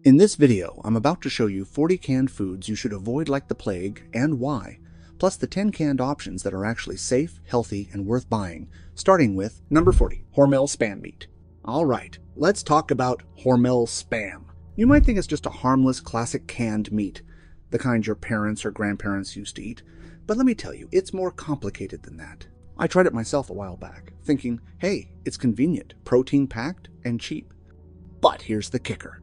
In this video, I'm about to show you 40 canned foods you should avoid like the plague and why, plus the 10 canned options that are actually safe, healthy, and worth buying, starting with number 40, Hormel Spam Meat. Alright, let's talk about Hormel Spam. You might think it's just a harmless classic canned meat, the kind your parents or grandparents used to eat, but let me tell you, it's more complicated than that. I tried it myself a while back, thinking, hey, it's convenient, protein-packed, and cheap. But here's the kicker.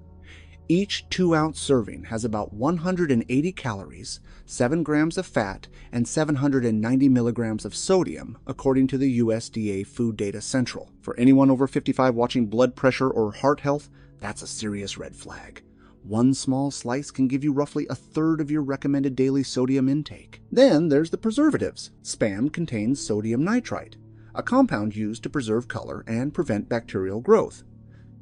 Each 2-ounce serving has about 180 calories, 7 grams of fat, and 790 milligrams of sodium, according to the USDA Food Data Central. For anyone over 55 watching blood pressure or heart health, that's a serious red flag. One small slice can give you roughly a third of your recommended daily sodium intake. Then there's the preservatives. Spam contains sodium nitrite, a compound used to preserve color and prevent bacterial growth.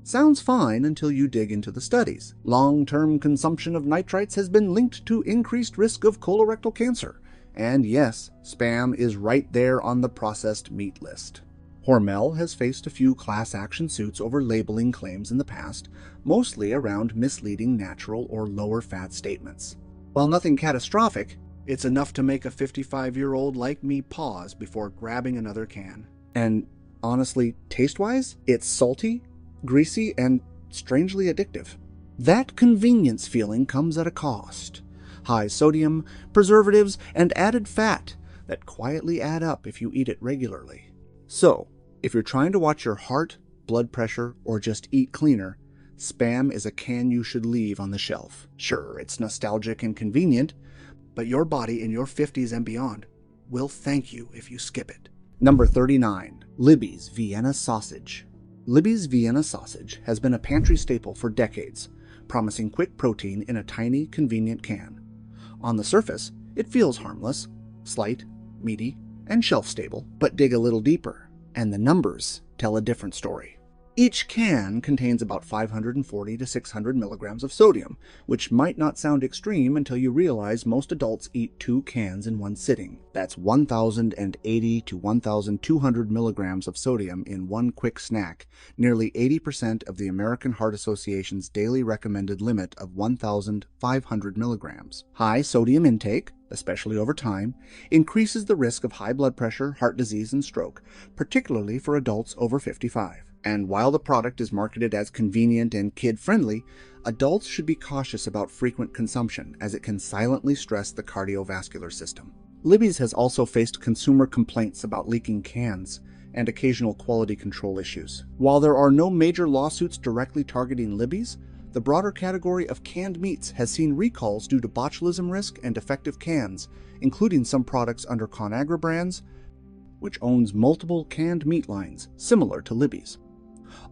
Sounds fine until you dig into the studies. Long-term consumption of nitrites has been linked to increased risk of colorectal cancer. And yes, Spam is right there on the processed meat list. Hormel has faced a few class action suits over labeling claims in the past, mostly around misleading natural or lower fat statements. While nothing catastrophic, it's enough to make a 55-year-old like me pause before grabbing another can. And honestly, taste-wise, it's salty, greasy, and strangely addictive. That convenience feeling comes at a cost. High sodium, preservatives, and added fat that quietly add up if you eat it regularly. So, if you're trying to watch your heart, blood pressure, or just eat cleaner, Spam is a can you should leave on the shelf. Sure, it's nostalgic and convenient, but your body in your 50s and beyond will thank you if you skip it. Number 39. Libby's Vienna Sausage. Libby's Vienna sausage has been a pantry staple for decades, promising quick protein in a tiny, convenient can. On the surface, it feels harmless, slight, meaty, and shelf-stable, but dig a little deeper, and the numbers tell a different story. Each can contains about 540 to 600 milligrams of sodium, which might not sound extreme until you realize most adults eat 2 cans in one sitting. That's 1,080 to 1,200 milligrams of sodium in one quick snack, nearly 80% of the American Heart Association's daily recommended limit of 1,500 milligrams. High sodium intake, especially over time, increases the risk of high blood pressure, heart disease, and stroke, particularly for adults over 55. And while the product is marketed as convenient and kid-friendly, adults should be cautious about frequent consumption as it can silently stress the cardiovascular system. Libby's has also faced consumer complaints about leaking cans and occasional quality control issues. While there are no major lawsuits directly targeting Libby's, the broader category of canned meats has seen recalls due to botulism risk and defective cans, including some products under ConAgra Brands, which owns multiple canned meat lines similar to Libby's.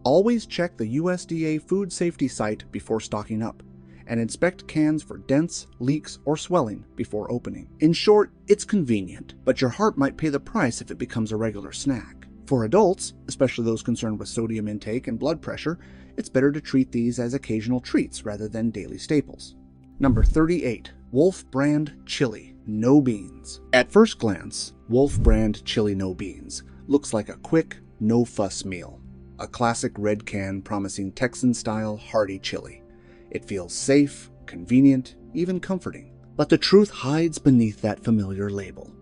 Always check the USDA food safety site before stocking up, and inspect cans for dents, leaks, or swelling before opening. In short, it's convenient, but your heart might pay the price if it becomes a regular snack. For adults, especially those concerned with sodium intake and blood pressure, it's better to treat these as occasional treats rather than daily staples. Number 38. Wolf Brand Chili No Beans. At first glance, Wolf Brand Chili No Beans looks like a quick, no-fuss meal. A classic red can promising Texan-style hearty chili. It feels safe, convenient, even comforting. But the truth hides beneath that familiar label.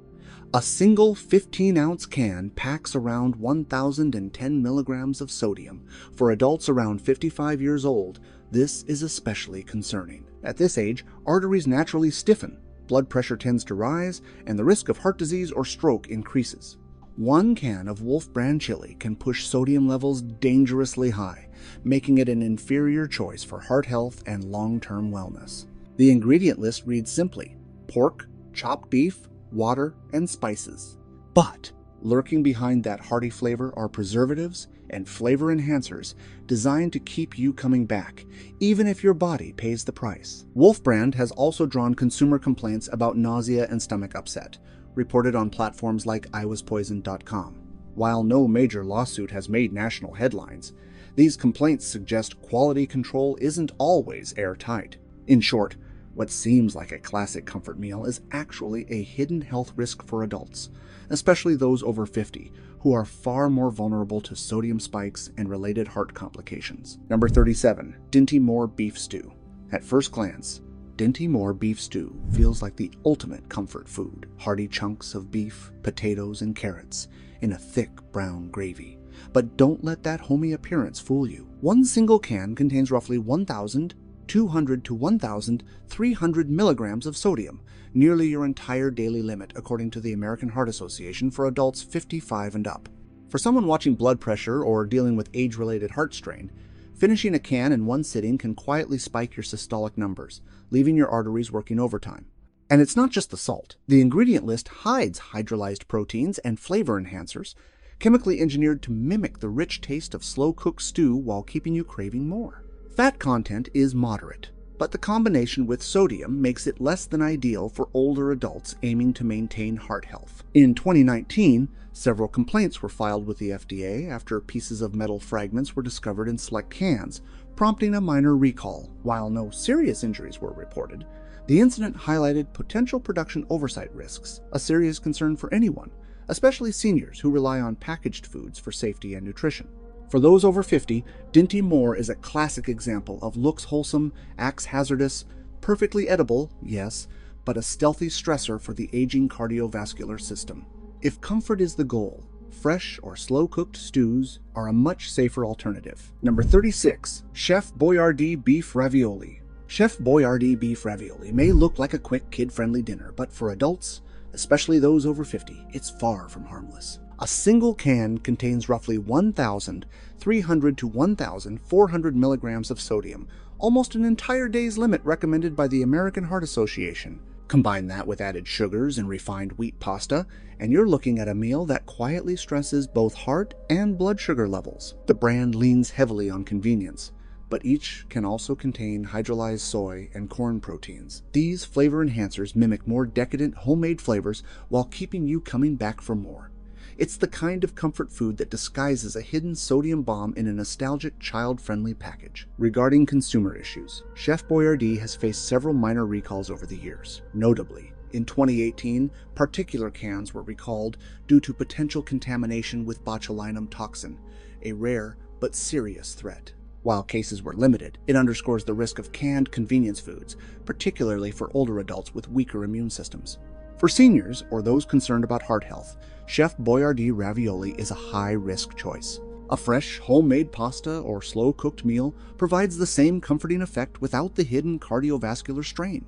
A single 15-ounce can packs around 1,010 milligrams of sodium. For adults around 55 years old, this is especially concerning. At this age, arteries naturally stiffen, blood pressure tends to rise, and the risk of heart disease or stroke increases. One can of Wolf Brand chili can push sodium levels dangerously high, making it an inferior choice for heart health and long-term wellness. The ingredient list reads simply: pork, chopped beef, water, and spices. But lurking behind that hearty flavor are preservatives and flavor enhancers designed to keep you coming back, even if your body pays the price. Wolf Brand has also drawn consumer complaints about nausea and stomach upset, reported on platforms like iwaspoisoned.com. While no major lawsuit has made national headlines, these complaints suggest quality control isn't always airtight. In short, what seems like a classic comfort meal is actually a hidden health risk for adults, especially those over 50, who are far more vulnerable to sodium spikes and related heart complications. Number 37. Dinty Moore Beef Stew. At first glance, Dinty Moore beef stew feels like the ultimate comfort food. Hearty chunks of beef, potatoes, and carrots in a thick brown gravy. But don't let that homey appearance fool you. One single can contains roughly 1,200 to 1,300 milligrams of sodium, nearly your entire daily limit according to the American Heart Association for adults 55 and up. For someone watching blood pressure or dealing with age-related heart strain, finishing a can in one sitting can quietly spike your systolic numbers, leaving your arteries working overtime. And it's not just the salt. The ingredient list hides hydrolyzed proteins and flavor enhancers, chemically engineered to mimic the rich taste of slow-cooked stew while keeping you craving more. Fat content is moderate, but the combination with sodium makes it less than ideal for older adults aiming to maintain heart health. In 2019, several complaints were filed with the FDA after pieces of metal fragments were discovered in select cans, prompting a minor recall. While no serious injuries were reported, the incident highlighted potential production oversight risks, a serious concern for anyone, especially seniors who rely on packaged foods for safety and nutrition. For those over 50, Dinty Moore is a classic example of looks wholesome, acts hazardous, perfectly edible, yes, but a stealthy stressor for the aging cardiovascular system. If comfort is the goal, fresh or slow-cooked stews are a much safer alternative. Number 36. Chef Boyardee Beef Ravioli. Chef Boyardee Beef Ravioli may look like a quick, kid-friendly dinner, but for adults, especially those over 50, it's far from harmless. A single can contains roughly 1,300 to 1,400 milligrams of sodium, almost an entire day's limit recommended by the American Heart Association. Combine that with added sugars and refined wheat pasta, and you're looking at a meal that quietly stresses both heart and blood sugar levels. The brand leans heavily on convenience, but each can also contain hydrolyzed soy and corn proteins. These flavor enhancers mimic more decadent homemade flavors while keeping you coming back for more. It's the kind of comfort food that disguises a hidden sodium bomb in a nostalgic, child-friendly package. Regarding consumer issues, Chef Boyardee has faced several minor recalls over the years. Notably, in 2018, particular cans were recalled due to potential contamination with botulinum toxin, a rare but serious threat. While cases were limited, it underscores the risk of canned convenience foods, particularly for older adults with weaker immune systems. For seniors or those concerned about heart health, Chef Boyardee Ravioli is a high-risk choice. A fresh, homemade pasta or slow-cooked meal provides the same comforting effect without the hidden cardiovascular strain.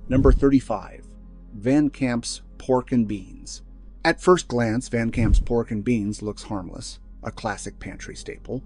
Number 35. Van Camp's Pork and Beans. At first glance, Van Camp's Pork and Beans looks harmless, a classic pantry staple.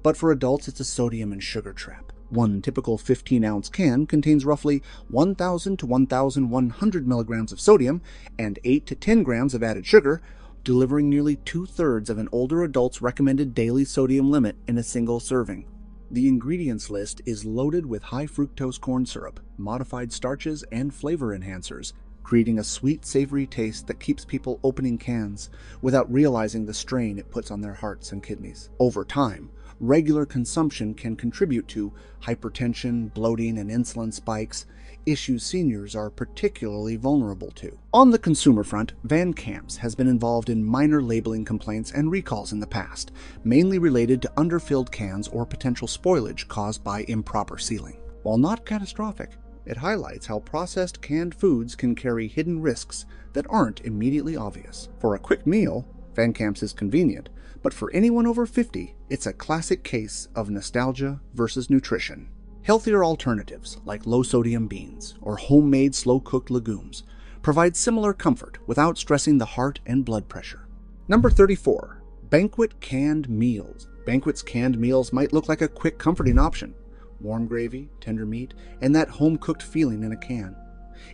But for adults, it's a sodium and sugar trap. One typical 15-ounce can contains roughly 1,000 to 1,100 milligrams of sodium and 8 to 10 grams of added sugar, delivering nearly 2/3 of an older adult's recommended daily sodium limit in a single serving. The ingredients list is loaded with high-fructose corn syrup, modified starches, and flavor enhancers, creating a sweet, savory taste that keeps people opening cans without realizing the strain it puts on their hearts and kidneys. Over time, regular consumption can contribute to hypertension, bloating, and insulin spikes, issues seniors are particularly vulnerable to. On the consumer front, Van Camp's has been involved in minor labeling complaints and recalls in the past, mainly related to underfilled cans or potential spoilage caused by improper sealing. While not catastrophic, it highlights how processed canned foods can carry hidden risks that aren't immediately obvious. For a quick meal, Van Camp's is convenient, but for anyone over 50, it's a classic case of nostalgia versus nutrition. Healthier alternatives, like low-sodium beans or homemade slow-cooked legumes, provide similar comfort without stressing the heart and blood pressure. Number 34. Banquet Canned Meals. Banquet's canned meals might look like a quick, comforting option. Warm gravy, tender meat, and that home-cooked feeling in a can.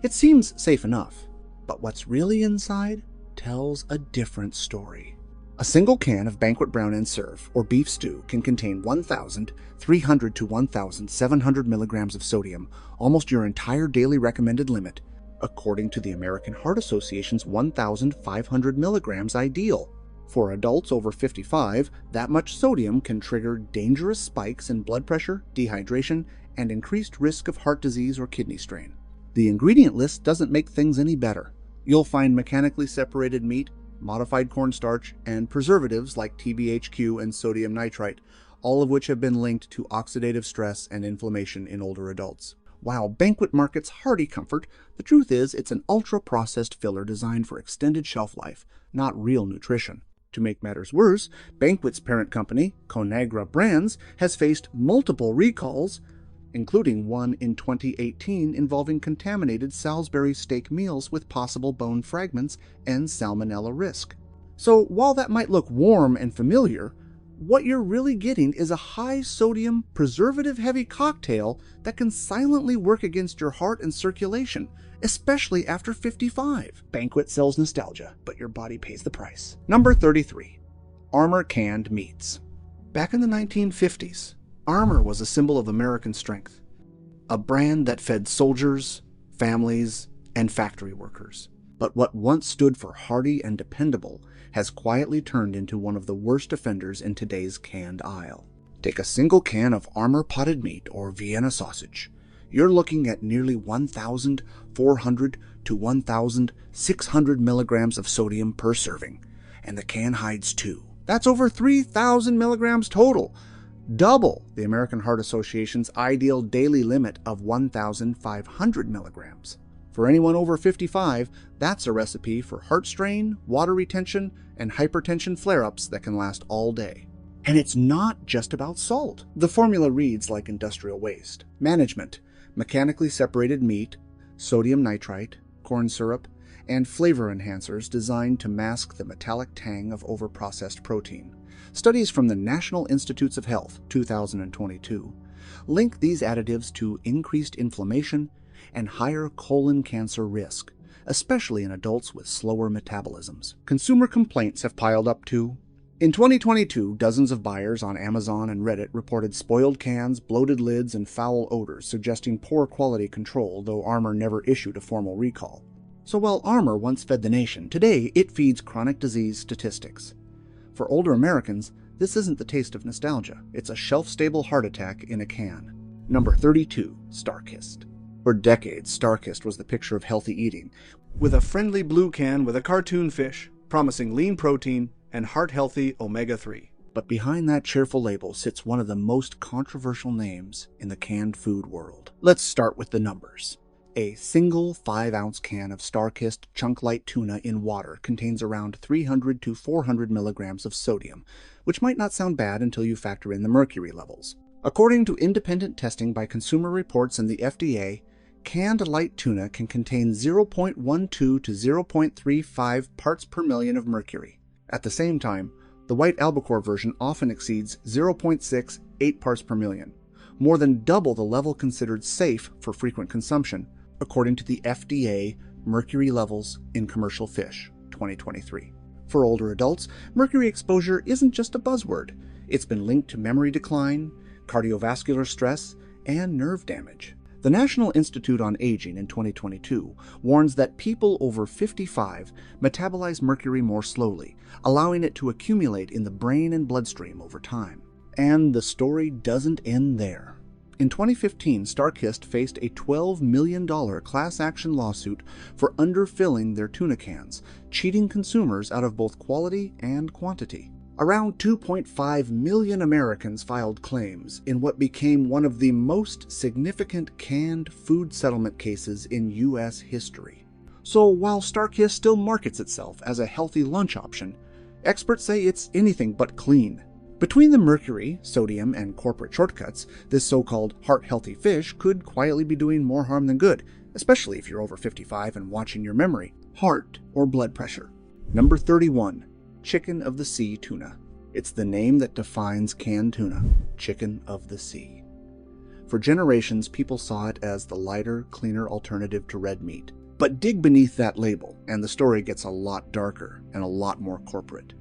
It seems safe enough, but what's really inside tells a different story. A single can of Banquet Brown and Serve, or beef stew, can contain 1,300 to 1,700 milligrams of sodium, almost your entire daily recommended limit, according to the American Heart Association's 1,500 milligrams ideal. For adults over 55, that much sodium can trigger dangerous spikes in blood pressure, dehydration, and increased risk of heart disease or kidney strain. The ingredient list doesn't make things any better. You'll find mechanically separated meat, modified cornstarch, and preservatives like TBHQ and sodium nitrite, all of which have been linked to oxidative stress and inflammation in older adults. While Banquet markets hearty comfort, the truth is it's an ultra-processed filler designed for extended shelf life, not real nutrition. To make matters worse, Banquet's parent company, Conagra Brands, has faced multiple recalls, including one in 2018 involving contaminated Salisbury steak meals with possible bone fragments and salmonella risk. So while that might look warm and familiar, what you're really getting is a high-sodium, preservative-heavy cocktail that can silently work against your heart and circulation, especially after 55. Banquet sells nostalgia, but your body pays the price. Number 33. Armor canned meats. Back in the 1950s, Armor was a symbol of American strength, a brand that fed soldiers, families, and factory workers. But what once stood for hardy and dependable has quietly turned into one of the worst offenders in today's canned aisle. Take a single can of Armor potted meat or Vienna sausage. You're looking at nearly 1,400 to 1,600 milligrams of sodium per serving, and the can hides 2. That's over 3,000 milligrams total, double the American Heart Association's ideal daily limit of 1,500 milligrams. For anyone over 55, that's a recipe for heart strain, water retention, and hypertension flare-ups that can last all day. And it's not just about salt. The formula reads like industrial waste. Management: mechanically separated meat, sodium nitrite, corn syrup, and flavor enhancers designed to mask the metallic tang of overprocessed protein. Studies from the National Institutes of Health, 2022, link these additives to increased inflammation and higher colon cancer risk, especially in adults with slower metabolisms. Consumer complaints have piled up too. In 2022, dozens of buyers on Amazon and Reddit reported spoiled cans, bloated lids, and foul odors, suggesting poor quality control, though Armor never issued a formal recall. So while Armor once fed the nation, today it feeds chronic disease statistics. For older Americans, this isn't the taste of nostalgia. It's a shelf-stable heart attack in a can. Number 32. StarKist. For decades, StarKist was the picture of healthy eating, with a friendly blue can with a cartoon fish, promising lean protein and heart-healthy omega-3. But behind that cheerful label sits one of the most controversial names in the canned food world. Let's start with the numbers. A single 5-ounce can of StarKist Chunk Light tuna in water contains around 300 to 400 milligrams of sodium, which might not sound bad until you factor in the mercury levels. According to independent testing by Consumer Reports and the FDA, canned light tuna can contain 0.12 to 0.35 parts per million of mercury. At the same time, the white albacore version often exceeds 0.68 parts per million, more than double the level considered safe for frequent consumption, according to the FDA Mercury Levels in Commercial Fish, 2023. For older adults, mercury exposure isn't just a buzzword. It's been linked to memory decline, cardiovascular stress, and nerve damage. The National Institute on Aging in 2022 warns that people over 55 metabolize mercury more slowly, allowing it to accumulate in the brain and bloodstream over time. And the story doesn't end there. In 2015, StarKist faced a $12 million class action lawsuit for underfilling their tuna cans, cheating consumers out of both quality and quantity. Around 2.5 million Americans filed claims in what became one of the most significant canned food settlement cases in U.S. history. So while StarKist still markets itself as a healthy lunch option, experts say it's anything but clean. Between the mercury, sodium, and corporate shortcuts, this so-called heart-healthy fish could quietly be doing more harm than good, especially if you're over 55 and watching your memory, heart, or blood pressure. Number 31. Chicken of the Sea tuna. It's the name that defines canned tuna, chicken of the sea. For generations, people saw it as the lighter, cleaner alternative to red meat. But dig beneath that label, and the story gets a lot darker and a lot more corporate.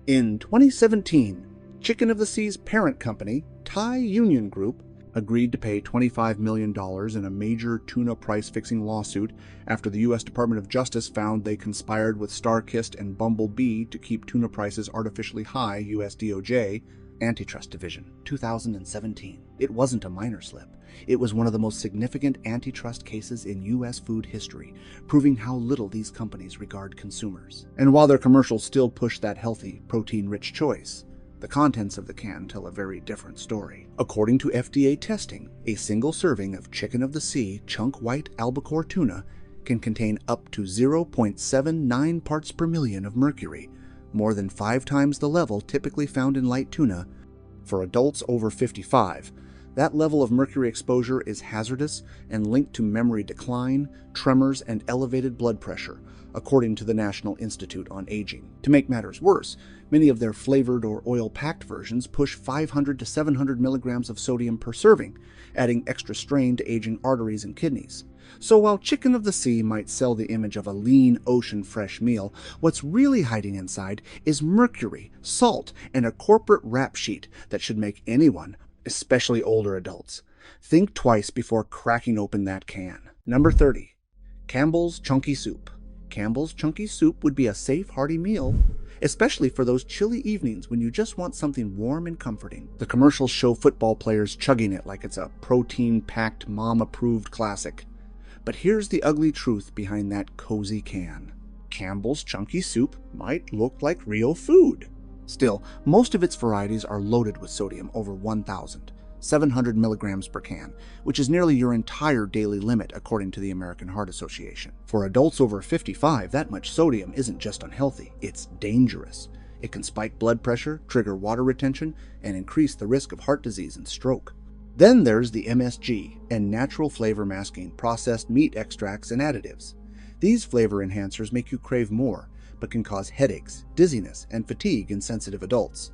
In 2017, Chicken of the Sea's parent company, Thai Union Group, agreed to pay $25 million in a major tuna price-fixing lawsuit after the U.S. Department of Justice found they conspired with StarKist and Bumblebee to keep tuna prices artificially high, U.S. DOJ, Antitrust Division, 2017. It wasn't a minor slip. It was one of the most significant antitrust cases in U.S. food history, proving how little these companies regard consumers. And while their commercials still push that healthy, protein-rich choice, The contents of the can tell a very different story. According to FDA testing, a single serving of chicken of the sea chunk white albacore tuna can contain up to 0.79 parts per million of mercury, more than 5 times the level typically found in light tuna. For adults over 55, that level of mercury exposure is hazardous and linked to memory decline, tremors, and elevated blood pressure, according to the National Institute on Aging. To make matters worse, many of their flavored or oil-packed versions push 500 to 700 milligrams of sodium per serving, adding extra strain to aging arteries and kidneys. So while chicken of the sea might sell the image of a lean ocean-fresh meal, what's really hiding inside is mercury, salt, and a corporate rap sheet that should make anyone, especially older adults, think twice before cracking open that can. Number 30. Campbell's Chunky Soup. Campbell's Chunky Soup would be a safe, hearty meal, especially for those chilly evenings when you just want something warm and comforting. The commercials show football players chugging it like it's a protein-packed, mom-approved classic. But here's the ugly truth behind that cozy can. Campbell's Chunky Soup might look like real food. Still, most of its varieties are loaded with sodium over 1,700 milligrams per can, which is nearly your entire daily limit according to the American Heart Association. For adults over 55, that much sodium isn't just unhealthy, it's dangerous. It can spike blood pressure, trigger water retention, and increase the risk of heart disease and stroke. Then there's the MSG and natural flavor masking, processed meat extracts, and additives. These flavor enhancers make you crave more, but can cause headaches, dizziness, and fatigue in sensitive adults.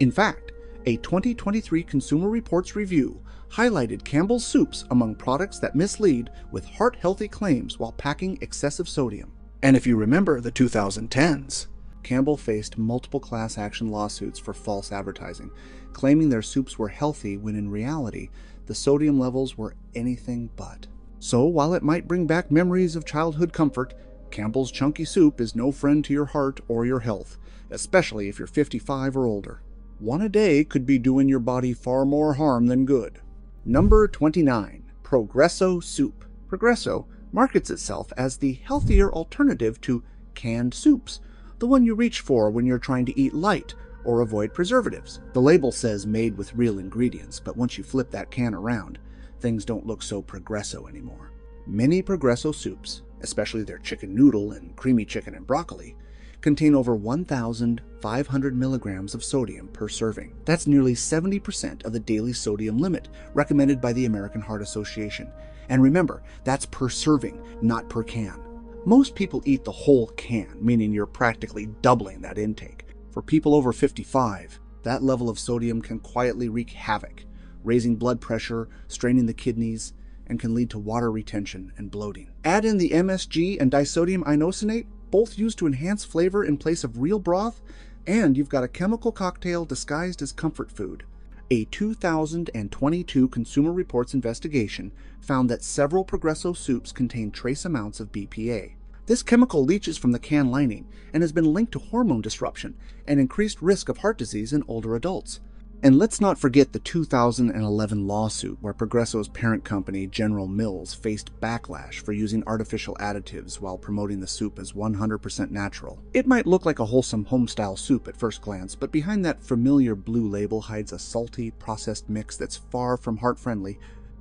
In fact, a 2023 Consumer Reports review highlighted Campbell's soups among products that mislead with heart-healthy claims while packing excessive sodium. And if you remember the 2010s, Campbell faced multiple class action lawsuits for false advertising, claiming their soups were healthy when in reality, the sodium levels were anything but. So while it might bring back memories of childhood comfort, Campbell's Chunky Soup is no friend to your heart or your health, especially if you're 55 or older. One a day could be doing your body far more harm than good. Number 29. Progresso Soup. Progresso markets itself as the healthier alternative to canned soups, the one you reach for when you're trying to eat light or avoid preservatives. The label says made with real ingredients, but once you flip that can around, things don't look so Progresso anymore. Many Progresso soups, especially their chicken noodle and creamy chicken and broccoli, contain over 1,500 milligrams of sodium per serving. That's nearly 70% of the daily sodium limit recommended by the American Heart Association. And remember, that's per serving, not per can. Most people eat the whole can, meaning you're practically doubling that intake. For people over 55, that level of sodium can quietly wreak havoc, raising blood pressure, straining the kidneys, and can lead to water retention and bloating. Add in the MSG and disodium inosinate, both used to enhance flavor in place of real broth, and you've got a chemical cocktail disguised as comfort food. A 2022 Consumer Reports investigation found that several Progresso soups contain trace amounts of BPA. This chemical leaches from the can lining and has been linked to hormone disruption and increased risk of heart disease in older adults. And let's not forget the 2011 lawsuit where Progresso's parent company, General Mills, faced backlash for using artificial additives while promoting the soup as 100% natural. It might look like a wholesome home-style soup at first glance, but behind that familiar blue label hides a salty, processed mix that's far from heart-friendly,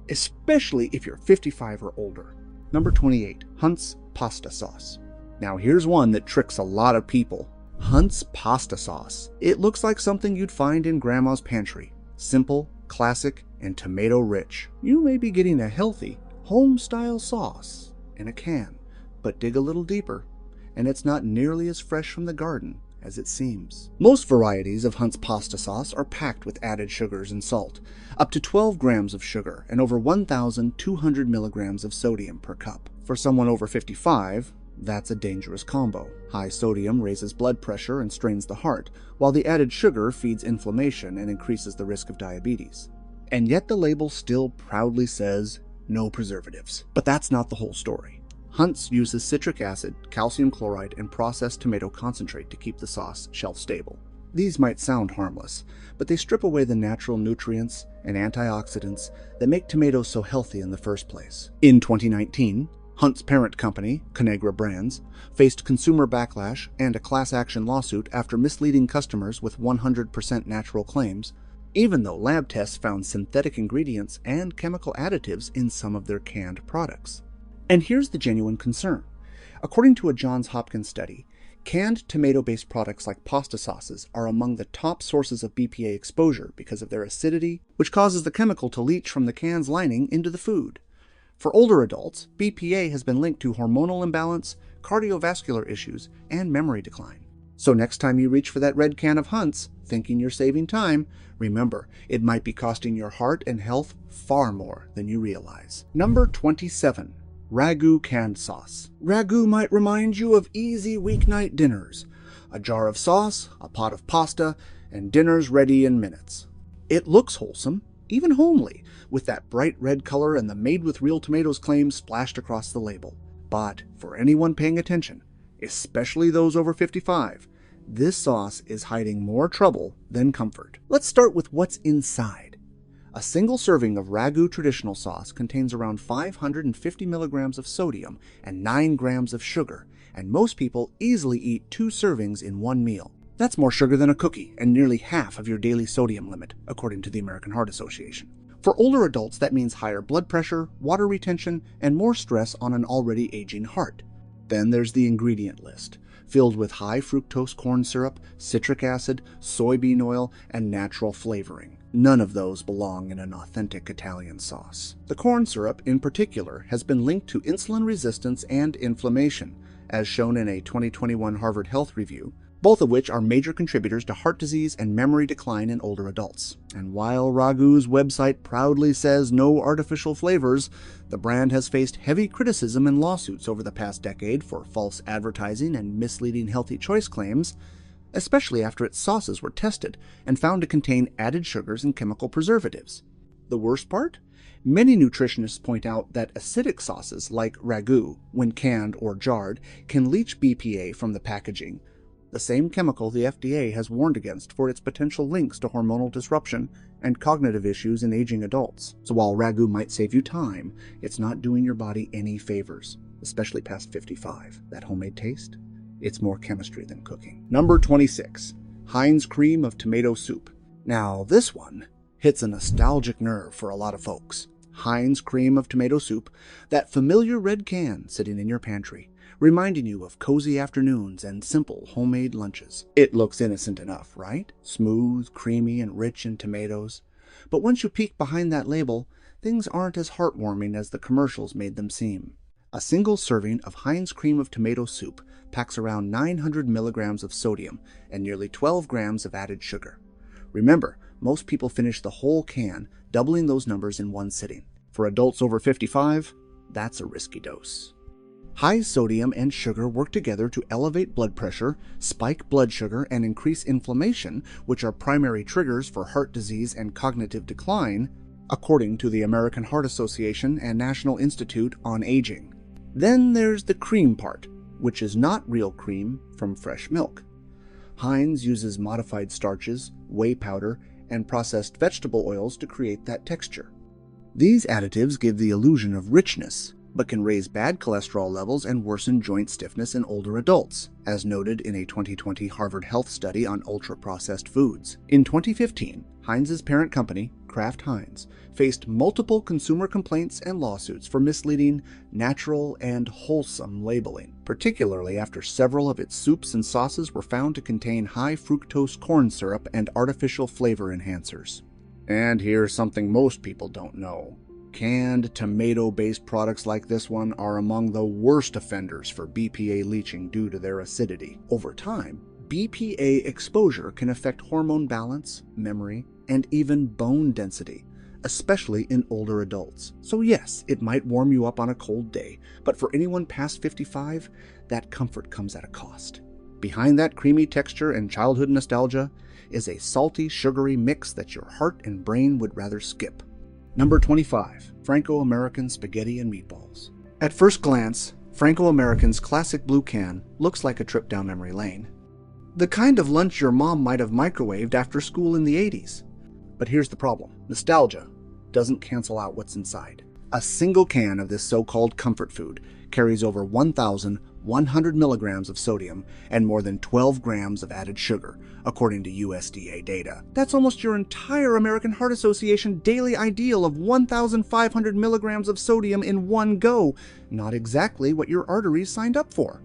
especially if you're 55 or older. Number 28. Hunt's Pasta Sauce. Now here's one that tricks a lot of people. Hunt's Pasta Sauce. It looks like something you'd find in Grandma's pantry. Simple, classic, and tomato-rich. You may be getting a healthy, home-style sauce in a can, but dig a little deeper, and it's not nearly as fresh from the garden as it seems. Most varieties of Hunt's Pasta Sauce are packed with added sugars and salt, up to 12 grams of sugar and over 1,200 milligrams of sodium per cup. For someone over 55, that's a dangerous combo. High sodium raises blood pressure and strains the heart, while the added sugar feeds inflammation and increases the risk of diabetes. And yet the label still proudly says, no preservatives. But that's not the whole story. Hunt's uses citric acid, calcium chloride, and processed tomato concentrate to keep the sauce shelf-stable. These might sound harmless, but they strip away the natural nutrients and antioxidants that make tomatoes so healthy in the first place. In 2019, Hunt's parent company, Conagra Brands, faced consumer backlash and a class action lawsuit after misleading customers with 100% natural claims, even though lab tests found synthetic ingredients and chemical additives in some of their canned products. And here's the genuine concern. According to a Johns Hopkins study, canned tomato-based products like pasta sauces are among the top sources of BPA exposure because of their acidity, which causes the chemical to leach from the can's lining into the food. For older adults, BPA has been linked to hormonal imbalance, cardiovascular issues, and memory decline. So next time you reach for that red can of Hunt's, thinking you're saving time, remember, it might be costing your heart and health far more than you realize. Number 27. Ragu canned sauce. Ragu might remind you of easy weeknight dinners. A jar of sauce, a pot of pasta, and dinner's ready in minutes. It looks wholesome, even homely, with that bright red color and the made with real tomatoes claim splashed across the label. But for anyone paying attention, especially those over 55, this sauce is hiding more trouble than comfort. Let's start with what's inside. A single serving of Ragu traditional sauce contains around 550 milligrams of sodium and 9 grams of sugar, and most people easily eat 2 servings in one meal. That's more sugar than a cookie and nearly half of your daily sodium limit, according to the American Heart Association. For older adults, that means higher blood pressure, water retention, and more stress on an already aging heart. Then there's the ingredient list, filled with high fructose corn syrup, citric acid, soybean oil, and natural flavoring. None of those belong in an authentic Italian sauce. The corn syrup, in particular, has been linked to insulin resistance and inflammation, as shown in a 2021 Harvard Health Review, both of which are major contributors to heart disease and memory decline in older adults. And while Ragu's website proudly says no artificial flavors, the brand has faced heavy criticism and lawsuits over the past decade for false advertising and misleading healthy choice claims, especially after its sauces were tested and found to contain added sugars and chemical preservatives. The worst part? Many nutritionists point out that acidic sauces like Ragu, when canned or jarred, can leach BPA from the packaging, the same chemical the FDA has warned against for its potential links to hormonal disruption and cognitive issues in aging adults. So while Ragu might save you time, it's not doing your body any favors, especially past 55. That homemade taste? It's more chemistry than cooking. Number 26. Heinz cream of tomato soup. Now this one hits a nostalgic nerve for a lot of folks. Heinz cream of tomato soup, that familiar red can sitting in your pantry, reminding you of cozy afternoons and simple homemade lunches. It looks innocent enough, right? Smooth, creamy, and rich in tomatoes. But once you peek behind that label, things aren't as heartwarming as the commercials made them seem. A single serving of Heinz cream of tomato soup packs around 900 milligrams of sodium and nearly 12 grams of added sugar. Remember, most people finish the whole can, doubling those numbers in one sitting. For adults over 55, that's a risky dose. High sodium and sugar work together to elevate blood pressure, spike blood sugar, and increase inflammation, which are primary triggers for heart disease and cognitive decline, according to the American Heart Association and National Institute on Aging. Then there's the cream part, which is not real cream from fresh milk. Heinz uses modified starches, whey powder, and processed vegetable oils to create that texture. These additives give the illusion of richness, but can raise bad cholesterol levels and worsen joint stiffness in older adults, as noted in a 2020 Harvard Health study on ultra-processed foods. In 2015, Heinz's parent company, Kraft Heinz, faced multiple consumer complaints and lawsuits for misleading natural and wholesome labeling, particularly after several of its soups and sauces were found to contain high fructose corn syrup and artificial flavor enhancers. And here's something most people don't know. Canned tomato-based products like this one are among the worst offenders for BPA leaching due to their acidity. Over time, BPA exposure can affect hormone balance, memory, and even bone density, especially in older adults. So yes, it might warm you up on a cold day, but for anyone past 55, that comfort comes at a cost. Behind that creamy texture and childhood nostalgia is a salty, sugary mix that your heart and brain would rather skip. Number 25. Franco-American spaghetti and meatballs. At first glance, Franco-American's classic blue can looks like a trip down memory lane. The kind of lunch your mom might have microwaved after school in the 80s. But here's the problem. Nostalgia doesn't cancel out what's inside. A single can of this so-called comfort food carries over 1,100 milligrams of sodium and more than 12 grams of added sugar, according to USDA data. That's almost your entire American Heart Association daily ideal of 1,500 milligrams of sodium in one go. Not exactly what your arteries signed up for.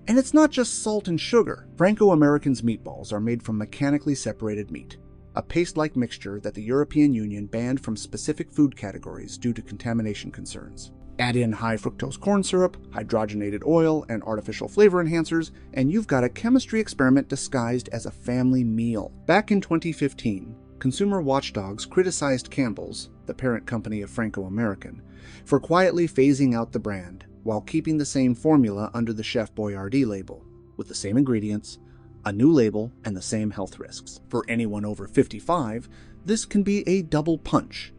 And it's not just salt and sugar. Franco-American's meatballs are made from mechanically separated meat, a paste-like mixture that the European Union banned from specific food categories due to contamination concerns. Add in high fructose corn syrup, hydrogenated oil, and artificial flavor enhancers, and you've got a chemistry experiment disguised as a family meal. Back in 2015, consumer watchdogs criticized Campbell's, the parent company of Franco-American, for quietly phasing out the brand while keeping the same formula under the Chef Boyardee label, with the same ingredients, a new label, and the same health risks. For anyone over 55, this can be a double punch.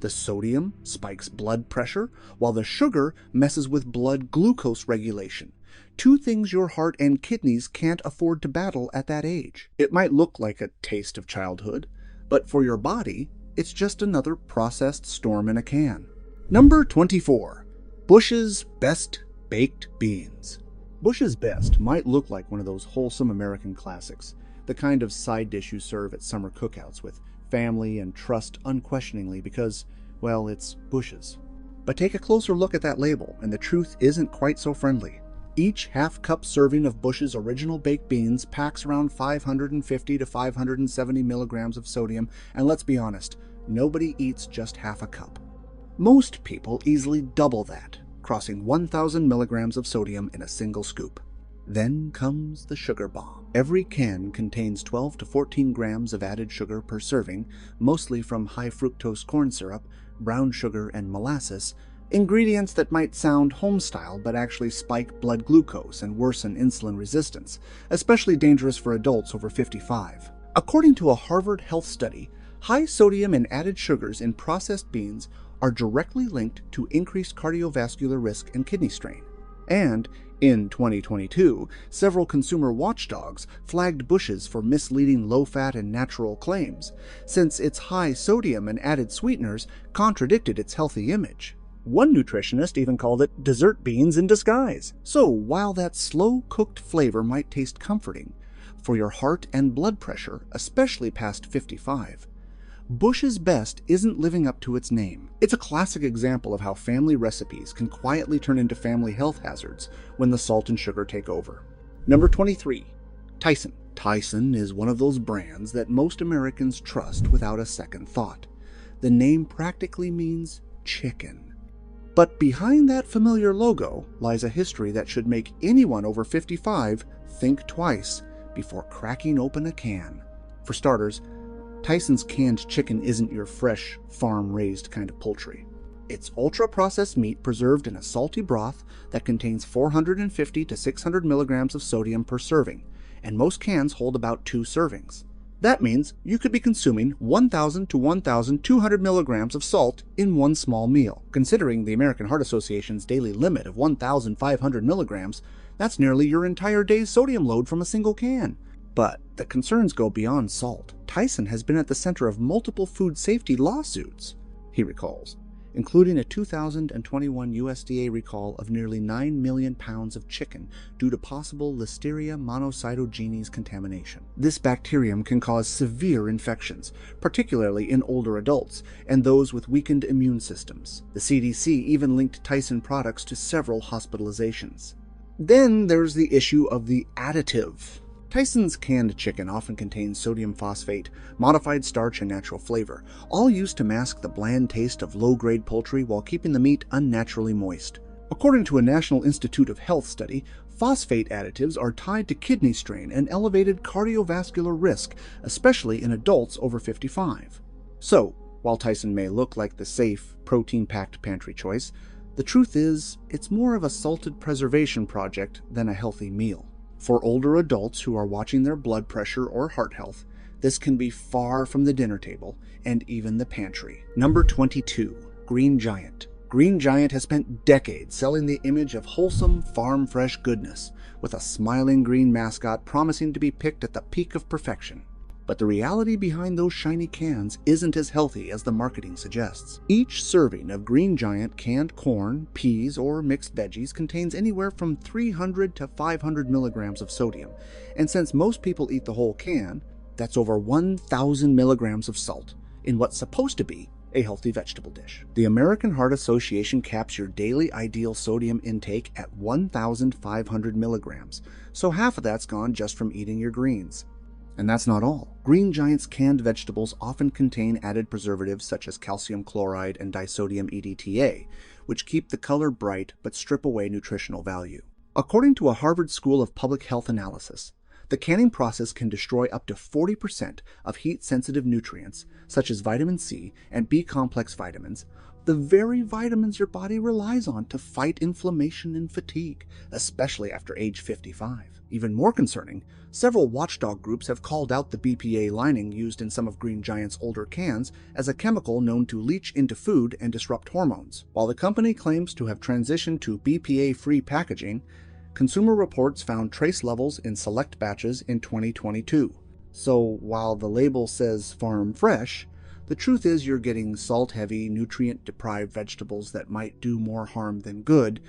The sodium spikes blood pressure, while the sugar messes with blood glucose regulation, two things your heart and kidneys can't afford to battle at that age. It might look like a taste of childhood, but for your body, it's just another processed storm in a can. Number 24. Bush's Best Baked Beans. Bush's Best might look like one of those wholesome American classics, the kind of side dish you serve at summer cookouts with family and trust unquestioningly because, well, it's Bush's. But take a closer look at that label, and the truth isn't quite so friendly. Each half-cup serving of Bush's original baked beans packs around 550 to 570 milligrams of sodium, and let's be honest, nobody eats just half a cup. Most people easily double that, crossing 1,000 milligrams of sodium in a single scoop. Then comes the sugar bomb. Every can contains 12 to 14 grams of added sugar per serving, mostly from high fructose corn syrup, brown sugar, and molasses, ingredients that might sound home-style but actually spike blood glucose and worsen insulin resistance, especially dangerous for adults over 55. According to a Harvard Health study, high sodium and added sugars in processed beans are directly linked to increased cardiovascular risk and kidney strain. And in 2022, several consumer watchdogs flagged Bush's for misleading low-fat and natural claims, since its high sodium and added sweeteners contradicted its healthy image. One nutritionist even called it dessert beans in disguise. So while that slow-cooked flavor might taste comforting, for your heart and blood pressure, especially past 55, Bush's Best isn't living up to its name. It's a classic example of how family recipes can quietly turn into family health hazards when the salt and sugar take over. Number 23. Tyson. Tyson is one of those brands that most Americans trust without a second thought. The name practically means chicken. But behind that familiar logo lies a history that should make anyone over 55 think twice before cracking open a can. For starters, Tyson's canned chicken isn't your fresh, farm-raised kind of poultry. It's ultra-processed meat preserved in a salty broth that contains 450 to 600 milligrams of sodium per serving, and most cans hold about 2 servings. That means you could be consuming 1,000 to 1,200 milligrams of salt in one small meal. Considering the American Heart Association's daily limit of 1,500 milligrams, that's nearly your entire day's sodium load from a single can. But the concerns go beyond salt. Tyson has been at the center of multiple food safety lawsuits, he recalls, including a 2021 USDA recall of nearly 9 million pounds of chicken due to possible Listeria monocytogenes contamination. This bacterium can cause severe infections, particularly in older adults and those with weakened immune systems. The CDC even linked Tyson products to several hospitalizations. Then there's the issue of the additive. Tyson's canned chicken often contains sodium phosphate, modified starch, and natural flavor, all used to mask the bland taste of low-grade poultry while keeping the meat unnaturally moist. According to a National Institute of Health study, phosphate additives are tied to kidney strain and elevated cardiovascular risk, especially in adults over 55. So, while Tyson may look like the safe, protein-packed pantry choice, the truth is, it's more of a salted preservation project than a healthy meal. For older adults who are watching their blood pressure or heart health, this can be far from the dinner table and even the pantry. Number 22. Green Giant. Green Giant has spent decades selling the image of wholesome, farm-fresh goodness, with a smiling green mascot promising to be picked at the peak of perfection. But the reality behind those shiny cans isn't as healthy as the marketing suggests. Each serving of Green Giant canned corn, peas, or mixed veggies contains anywhere from 300 to 500 milligrams of sodium, and since most people eat the whole can, that's over 1,000 milligrams of salt in what's supposed to be a healthy vegetable dish. The American Heart Association caps your daily ideal sodium intake at 1,500 milligrams, so half of that's gone just from eating your greens. And that's not all. Green Giant's canned vegetables often contain added preservatives such as calcium chloride and disodium EDTA, which keep the color bright but strip away nutritional value. According to a Harvard School of Public Health analysis, the canning process can destroy up to 40% of heat-sensitive nutrients, such as vitamin C and B-complex vitamins, the very vitamins your body relies on to fight inflammation and fatigue, especially after age 55. Even more concerning, several watchdog groups have called out the BPA lining used in some of Green Giant's older cans as a chemical known to leach into food and disrupt hormones. While the company claims to have transitioned to BPA-free packaging, Consumer Reports found trace levels in select batches in 2022. So while the label says farm fresh, the truth is you're getting salt-heavy, nutrient-deprived vegetables that might do more harm than good,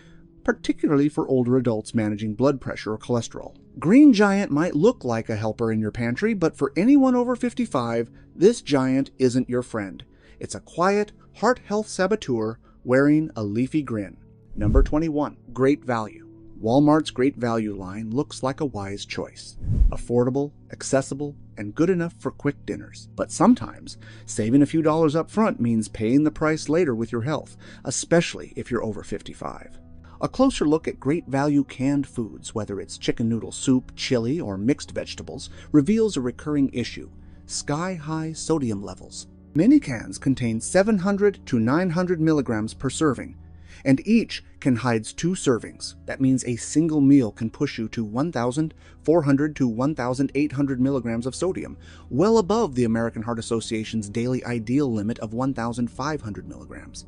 particularly for older adults managing blood pressure or cholesterol. Green Giant might look like a helper in your pantry, but for anyone over 55, this giant isn't your friend. It's a quiet, heart health saboteur wearing a leafy grin. Number 21. Great Value. Walmart's Great Value line looks like a wise choice. Affordable, accessible, and good enough for quick dinners. But sometimes, saving a few dollars up front means paying the price later with your health, especially if you're over 55. A closer look at Great Value canned foods, whether it's chicken noodle soup, chili, or mixed vegetables, reveals a recurring issue: sky-high sodium levels. Many cans contain 700 to 900 milligrams per serving, and each can hide 2 servings. That means a single meal can push you to 1,400 to 1,800 milligrams of sodium, well above the American Heart Association's daily ideal limit of 1,500 milligrams.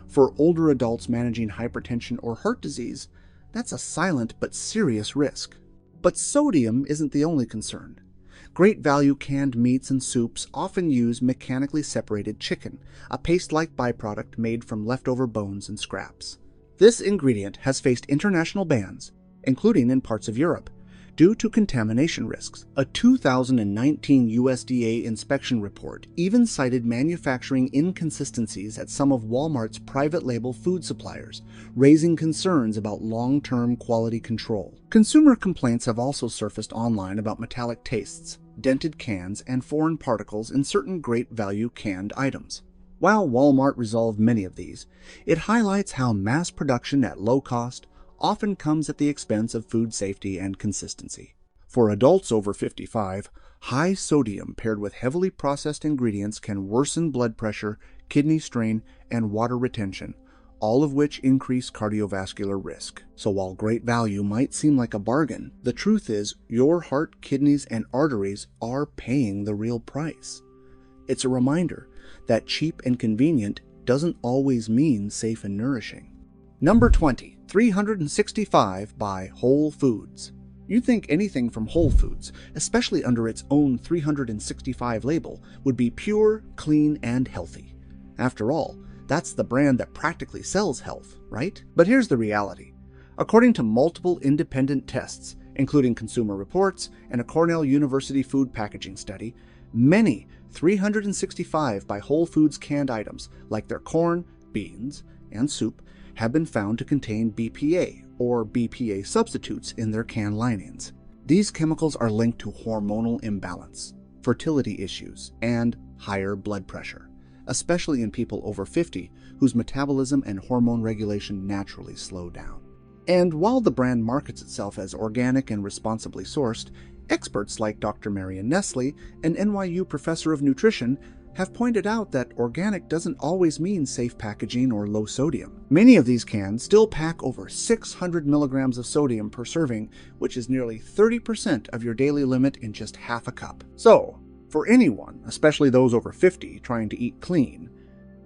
For older adults managing hypertension or heart disease, that's a silent but serious risk. But sodium isn't the only concern. Great Value canned meats and soups often use mechanically separated chicken, a paste-like byproduct made from leftover bones and scraps. This ingredient has faced international bans, including in parts of Europe, due to contamination risks. A 2019 USDA inspection report even cited manufacturing inconsistencies at some of Walmart's private label food suppliers, raising concerns about long-term quality control. Consumer complaints have also surfaced online about metallic tastes, dented cans, and foreign particles in certain Great Value canned items. While Walmart resolved many of these, it highlights how mass production at low cost often comes at the expense of food safety and consistency. For adults over 55, high sodium paired with heavily processed ingredients can worsen blood pressure, kidney strain, and water retention, all of which increase cardiovascular risk. So while Great Value might seem like a bargain, the truth is your heart, kidneys, and arteries are paying the real price. It's a reminder that cheap and convenient doesn't always mean safe and nourishing. Number 20. 365 by Whole Foods. You'd think anything from Whole Foods, especially under its own 365 label, would be pure, clean, and healthy. After all, that's the brand that practically sells health, right? But here's the reality. According to multiple independent tests, including Consumer Reports and a Cornell University food packaging study, many 365 by Whole Foods canned items, like their corn, beans, and soup, have been found to contain BPA, or BPA substitutes, in their can linings. These chemicals are linked to hormonal imbalance, fertility issues, and higher blood pressure, especially in people over 50 whose metabolism and hormone regulation naturally slow down. And while the brand markets itself as organic and responsibly sourced, experts like Dr. Marion Nestle, an NYU professor of nutrition, have pointed out that organic doesn't always mean safe packaging or low sodium. Many of these cans still pack over 600 milligrams of sodium per serving, which is nearly 30% of your daily limit in just half a cup. So, for anyone, especially those over 50 trying to eat clean,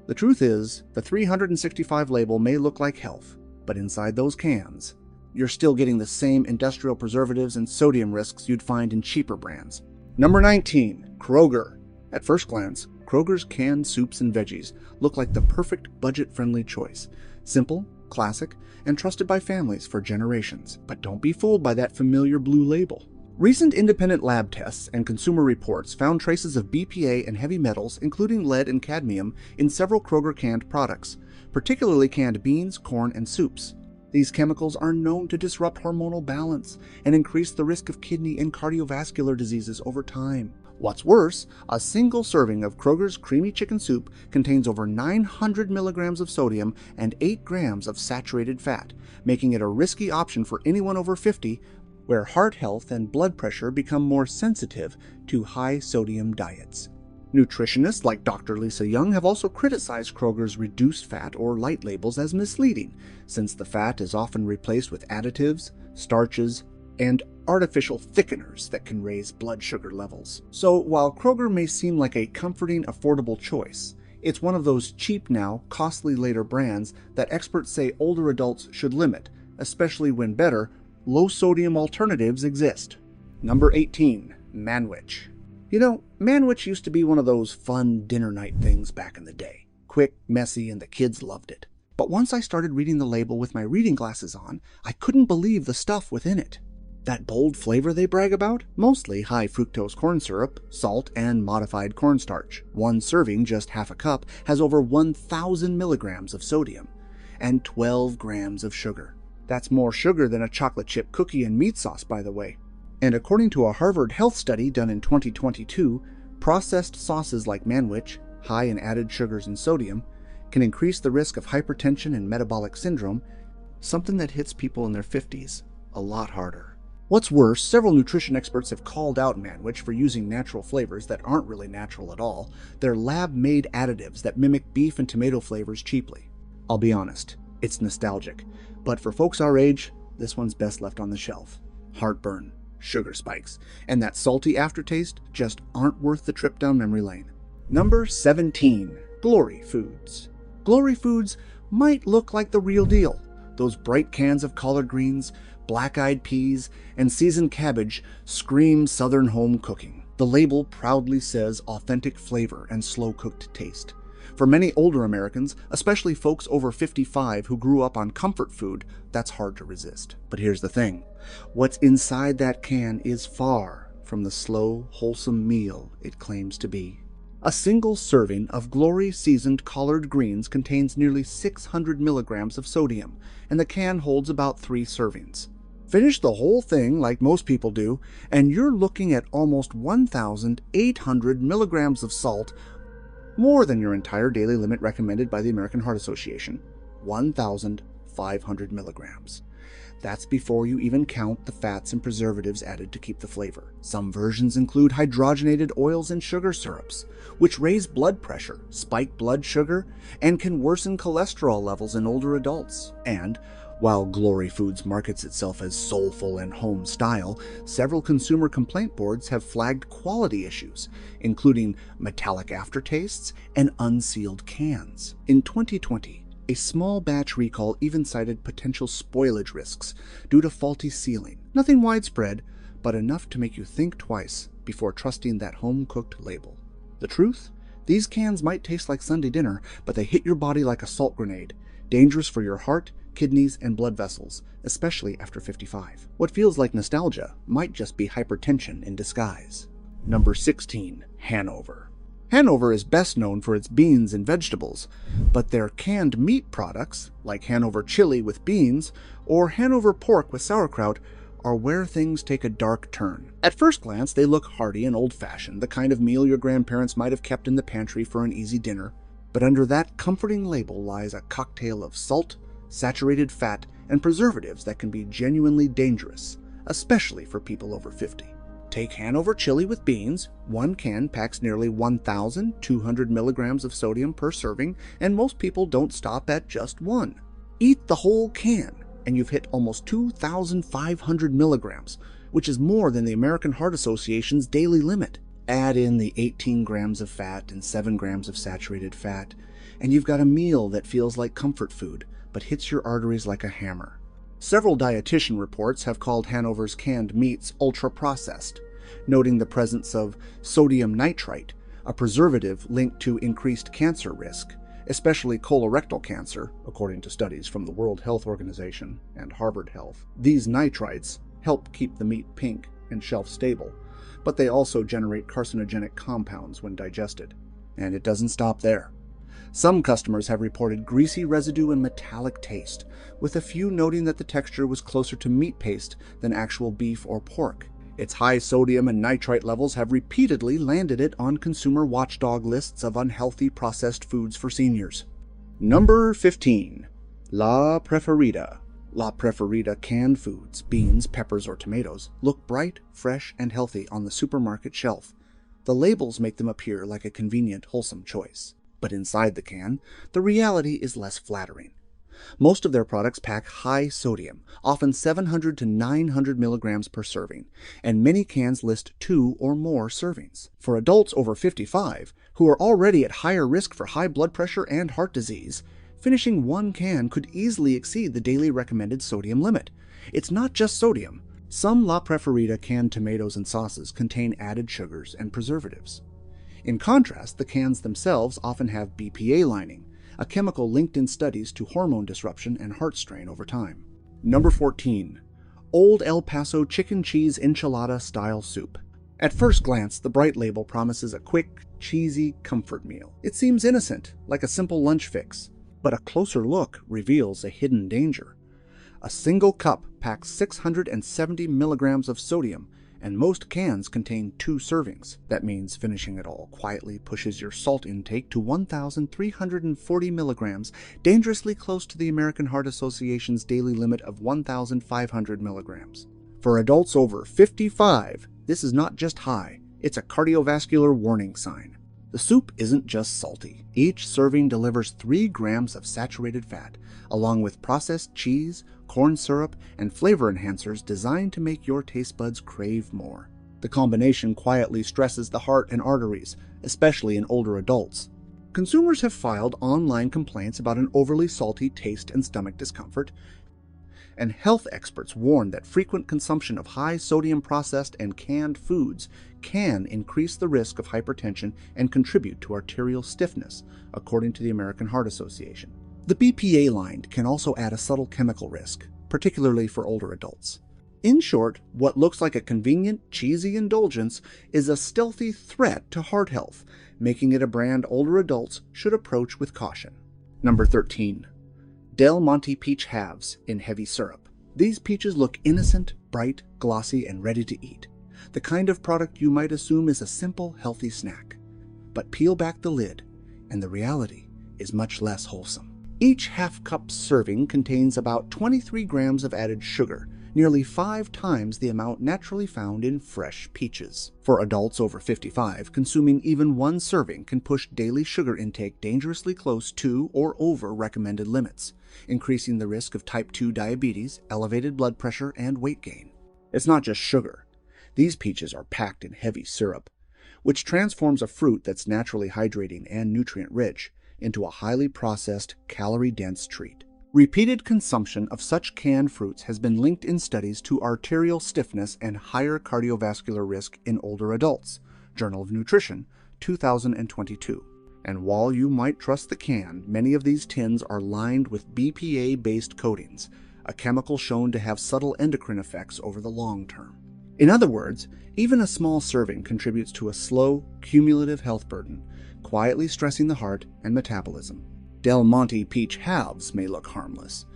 the truth is the 365 label may look like health, but inside those cans, you're still getting the same industrial preservatives and sodium risks you'd find in cheaper brands. Number 19. Kroger. At first glance, Kroger's canned soups and veggies look like the perfect budget-friendly choice. Simple, classic, and trusted by families for generations. But don't be fooled by that familiar blue label. Recent independent lab tests and consumer reports found traces of BPA and heavy metals, including lead and cadmium, in several Kroger canned products, particularly canned beans, corn, and soups. These chemicals are known to disrupt hormonal balance and increase the risk of kidney and cardiovascular diseases over time. What's worse, a single serving of Kroger's creamy chicken soup contains over 900 milligrams of sodium and 8 grams of saturated fat, making it a risky option for anyone over 50, where heart health and blood pressure become more sensitive to high-sodium diets. Nutritionists like Dr. Lisa Young have also criticized Kroger's reduced fat or light labels as misleading, since the fat is often replaced with additives, starches, and artificial thickeners that can raise blood sugar levels. So while Kroger may seem like a comforting, affordable choice, it's one of those cheap now, costly later brands that experts say older adults should limit, especially when better, low-sodium alternatives exist. Number 18. Manwich. You know, Manwich used to be one of those fun dinner night things back in the day. Quick, messy, and the kids loved it. But once I started reading the label with my reading glasses on, I couldn't believe the stuff within it. That bold flavor they brag about? Mostly high fructose corn syrup, salt, and modified cornstarch. One serving, just half a cup, has over 1,000 milligrams of sodium and 12 grams of sugar. That's more sugar than a chocolate chip cookie and meat sauce, by the way. And according to a Harvard health study done in 2022, processed sauces like Manwich, high in added sugars and sodium, can increase the risk of hypertension and metabolic syndrome, something that hits people in their 50s a lot harder. What's worse, several nutrition experts have called out Manwich for using natural flavors that aren't really natural at all. They're lab-made additives that mimic beef and tomato flavors cheaply. I'll be honest, it's nostalgic, but for folks our age, this one's best left on the shelf. Heartburn, sugar spikes, and that salty aftertaste just aren't worth the trip down memory lane. Number 17. Glory Foods. Glory Foods might look like the real deal. Those bright cans of collard greens, black-eyed peas, and seasoned cabbage scream Southern home cooking. The label proudly says authentic flavor and slow-cooked taste. For many older Americans, especially folks over 55 who grew up on comfort food, that's hard to resist. But here's the thing. What's inside that can is far from the slow, wholesome meal it claims to be. A single serving of Glory seasoned collard greens contains nearly 600 milligrams of sodium, and the can holds about 3 servings. Finish the whole thing like most people do, and you're looking at almost 1,800 milligrams of salt, more than your entire daily limit recommended by the American Heart Association, 1,500 milligrams. That's before you even count the fats and preservatives added to keep the flavor. Some versions include hydrogenated oils and sugar syrups, which raise blood pressure, spike blood sugar, and can worsen cholesterol levels in older adults. And while Glory Foods markets itself as soulful and home style, several consumer complaint boards have flagged quality issues, including metallic aftertastes and unsealed cans. In 2020, a small batch recall even cited potential spoilage risks due to faulty sealing. Nothing widespread, but enough to make you think twice before trusting that home-cooked label. The truth? These cans might taste like Sunday dinner, but they hit your body like a salt grenade, dangerous for your heart, kidneys, and blood vessels, especially after 55. What feels like nostalgia might just be hypertension in disguise. Number 16. Hanover. Hanover is best known for its beans and vegetables, but their canned meat products, like Hanover chili with beans or Hanover pork with sauerkraut, are where things take a dark turn. At first glance, they look hearty and old-fashioned, the kind of meal your grandparents might have kept in the pantry for an easy dinner. But under that comforting label lies a cocktail of salt, saturated fat, and preservatives that can be genuinely dangerous, especially for people over 50. Take Hanover chili with beans. One can packs nearly 1,200 milligrams of sodium per serving, and most people don't stop at just one. Eat the whole can, and you've hit almost 2,500 milligrams, which is more than the American Heart Association's daily limit. Add in the 18 grams of fat and 7 grams of saturated fat, and you've got a meal that feels like comfort food, but hits your arteries like a hammer. Several dietitian reports have called Hanover's canned meats ultra-processed, noting the presence of sodium nitrite, a preservative linked to increased cancer risk, especially colorectal cancer, according to studies from the World Health Organization and Harvard Health. These nitrites help keep the meat pink and shelf-stable, but they also generate carcinogenic compounds when digested. And it doesn't stop there. Some customers have reported greasy residue and metallic taste, with a few noting that the texture was closer to meat paste than actual beef or pork. Its high sodium and nitrite levels have repeatedly landed it on consumer watchdog lists of unhealthy processed foods for seniors. Number 15. La Preferida. La Preferida canned foods, beans, peppers, or tomatoes, look bright, fresh, and healthy on the supermarket shelf. The labels make them appear like a convenient, wholesome choice. But inside the can, the reality is less flattering. Most of their products pack high sodium, often 700 to 900 milligrams per serving, and many cans list 2 or more servings. For adults over 55, who are already at higher risk for high blood pressure and heart disease, finishing one can could easily exceed the daily recommended sodium limit. It's not just sodium. Some La Preferida canned tomatoes and sauces contain added sugars and preservatives. In contrast, the cans themselves often have BPA lining, a chemical linked in studies to hormone disruption and heart strain over time. Number 14. Old El Paso chicken cheese enchilada style soup. At first glance, the bright label promises a quick, cheesy comfort meal. It seems innocent, like a simple lunch fix, but a closer look reveals a hidden danger. A single cup packs 670 milligrams of sodium, and most cans contain 2 servings. That means finishing it all quietly pushes your salt intake to 1,340 milligrams, dangerously close to the American Heart Association's daily limit of 1,500 milligrams. For adults over 55, this is not just high, it's a cardiovascular warning sign. The soup isn't just salty. Each serving delivers 3 grams of saturated fat, along with processed cheese, corn syrup, and flavor enhancers designed to make your taste buds crave more. The combination quietly stresses the heart and arteries, especially in older adults. Consumers have filed online complaints about an overly salty taste and stomach discomfort, and health experts warn that frequent consumption of high-sodium processed and canned foods can increase the risk of hypertension and contribute to arterial stiffness, according to the American Heart Association. The BPA line can also add a subtle chemical risk, particularly for older adults. In short, what looks like a convenient, cheesy indulgence is a stealthy threat to heart health, making it a brand older adults should approach with caution. Number 13. Del Monte Peach Halves in heavy syrup. These peaches look innocent, bright, glossy, and ready to eat. The kind of product you might assume is a simple, healthy snack. But peel back the lid, and the reality is much less wholesome. Each half-cup serving contains about 23 grams of added sugar, nearly 5 times the amount naturally found in fresh peaches. For adults over 55, consuming even one serving can push daily sugar intake dangerously close to or over recommended limits, increasing the risk of type 2 diabetes, elevated blood pressure, and weight gain. It's not just sugar. These peaches are packed in heavy syrup, which transforms a fruit that's naturally hydrating and nutrient-rich into a highly processed, calorie-dense treat. Repeated consumption of such canned fruits has been linked in studies to arterial stiffness and higher cardiovascular risk in older adults. Journal of Nutrition, 2022. And while you might trust the can, many of these tins are lined with BPA-based coatings, a chemical shown to have subtle endocrine effects over the long term. In other words, even a small serving contributes to a slow, cumulative health burden, quietly stressing the heart and metabolism. Del Monte Peach Halves may look harmless,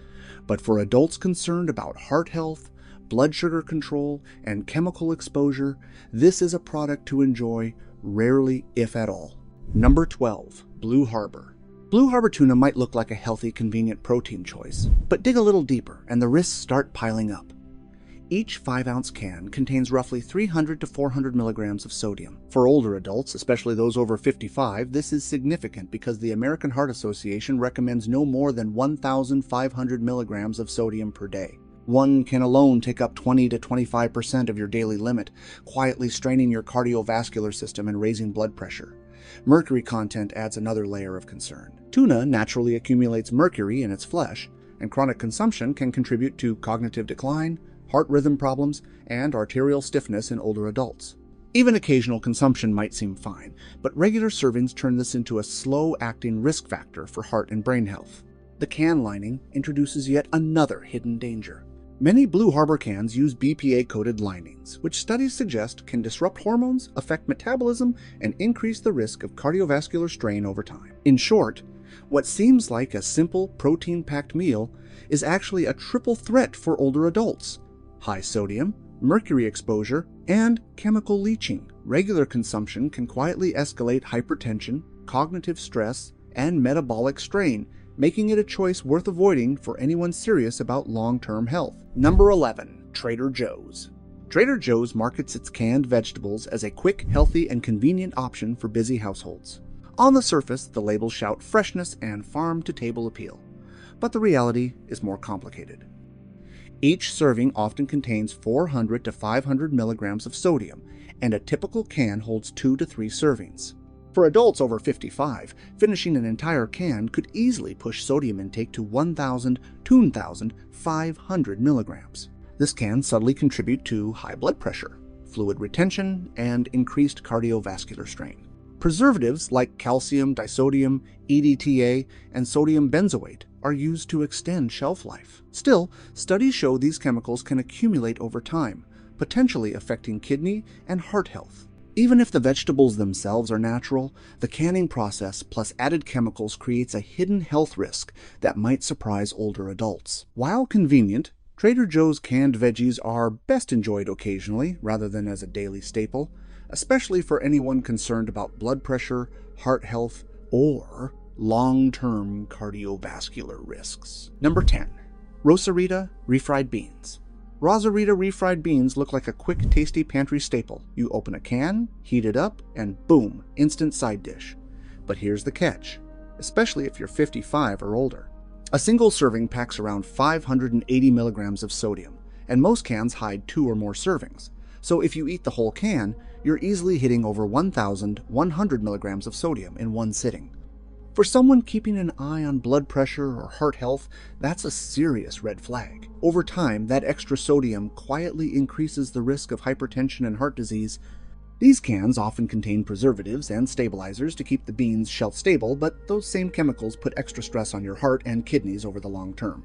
but for adults concerned about heart health, blood sugar control, and chemical exposure, this is a product to enjoy rarely, if at all. Number 12. Blue Harbor. Blue Harbor tuna might look like a healthy, convenient protein choice, but dig a little deeper and the risks start piling up. Each 5-ounce can contains roughly 300 to 400 milligrams of sodium. For older adults, especially those over 55, this is significant because the American Heart Association recommends no more than 1,500 milligrams of sodium per day. One can alone take up 20 to 25% of your daily limit, quietly straining your cardiovascular system and raising blood pressure. Mercury content adds another layer of concern. Tuna naturally accumulates mercury in its flesh, and chronic consumption can contribute to cognitive decline, heart rhythm problems, and arterial stiffness in older adults. Even occasional consumption might seem fine, but regular servings turn this into a slow-acting risk factor for heart and brain health. The can lining introduces yet another hidden danger. Many Blue Harbor cans use BPA-coated linings, which studies suggest can disrupt hormones, affect metabolism, and increase the risk of cardiovascular strain over time. In short, what seems like a simple protein-packed meal is actually a triple threat for older adults: high sodium, mercury exposure, and chemical leaching. Regular consumption can quietly escalate hypertension, cognitive stress, and metabolic strain, making it a choice worth avoiding for anyone serious about long-term health. Number 11. Trader Joe's. Trader Joe's markets its canned vegetables as a quick, healthy, and convenient option for busy households. On the surface, the labels shout freshness and farm-to-table appeal, but the reality is more complicated. Each serving often contains 400 to 500 milligrams of sodium, and a typical can holds 2 to 3 servings. For adults over 55, finishing an entire can could easily push sodium intake to 1,000 to 2,500 milligrams. This can subtly contribute to high blood pressure, fluid retention, and increased cardiovascular strain. Preservatives like calcium disodium, EDTA, and sodium benzoate are used to extend shelf life. Still, studies show these chemicals can accumulate over time, potentially affecting kidney and heart health. Even if the vegetables themselves are natural, the canning process plus added chemicals creates a hidden health risk that might surprise older adults. While convenient, Trader Joe's canned veggies are best enjoyed occasionally rather than as a daily staple, especially for anyone concerned about blood pressure, heart health, or long-term cardiovascular risks. Number 10. Rosarita refried beans. Rosarita refried beans look like a quick, tasty pantry staple. You open a can, heat it up, and boom, instant side dish. But here's the catch, especially if you're 55 or older. A single serving packs around 580 milligrams of sodium, and most cans hide 2 or more servings. So if you eat the whole can, you're easily hitting over 1,100 milligrams of sodium in one sitting. For someone keeping an eye on blood pressure or heart health, that's a serious red flag. Over time, that extra sodium quietly increases the risk of hypertension and heart disease. These cans often contain preservatives and stabilizers to keep the beans shelf stable, but those same chemicals put extra stress on your heart and kidneys over the long term.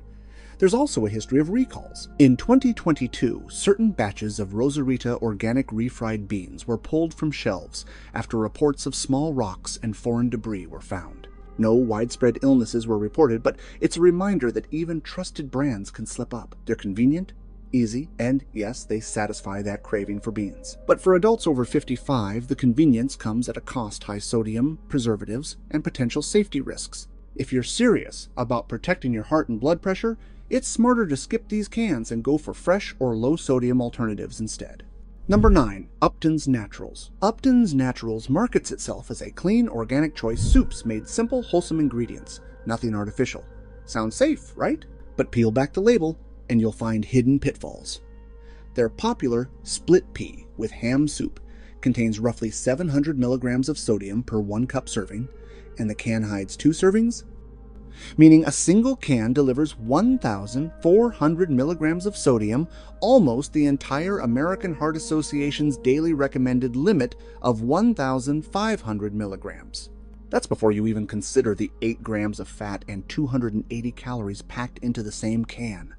There's also a history of recalls. In 2022, certain batches of Rosarita organic refried beans were pulled from shelves after reports of small rocks and foreign debris were found. No widespread illnesses were reported, but it's a reminder that even trusted brands can slip up. They're convenient, easy, and yes, they satisfy that craving for beans. But for adults over 55, the convenience comes at a cost: high sodium, preservatives, and potential safety risks. If you're serious about protecting your heart and blood pressure, it's smarter to skip these cans and go for fresh or low-sodium alternatives instead. Number 9. Upton's Naturals. Upton's Naturals markets itself as a clean, organic choice soups made simple, wholesome ingredients. Nothing artificial. Sounds safe, right? But peel back the label and you'll find hidden pitfalls. Their popular split pea with ham soup contains roughly 700 milligrams of sodium per 1 cup serving, and the can hides 2 servings, meaning a single can delivers 1,400 milligrams of sodium, almost the entire American Heart Association's daily recommended limit of 1,500 milligrams. That's before you even consider the 8 grams of fat and 280 calories packed into the same can.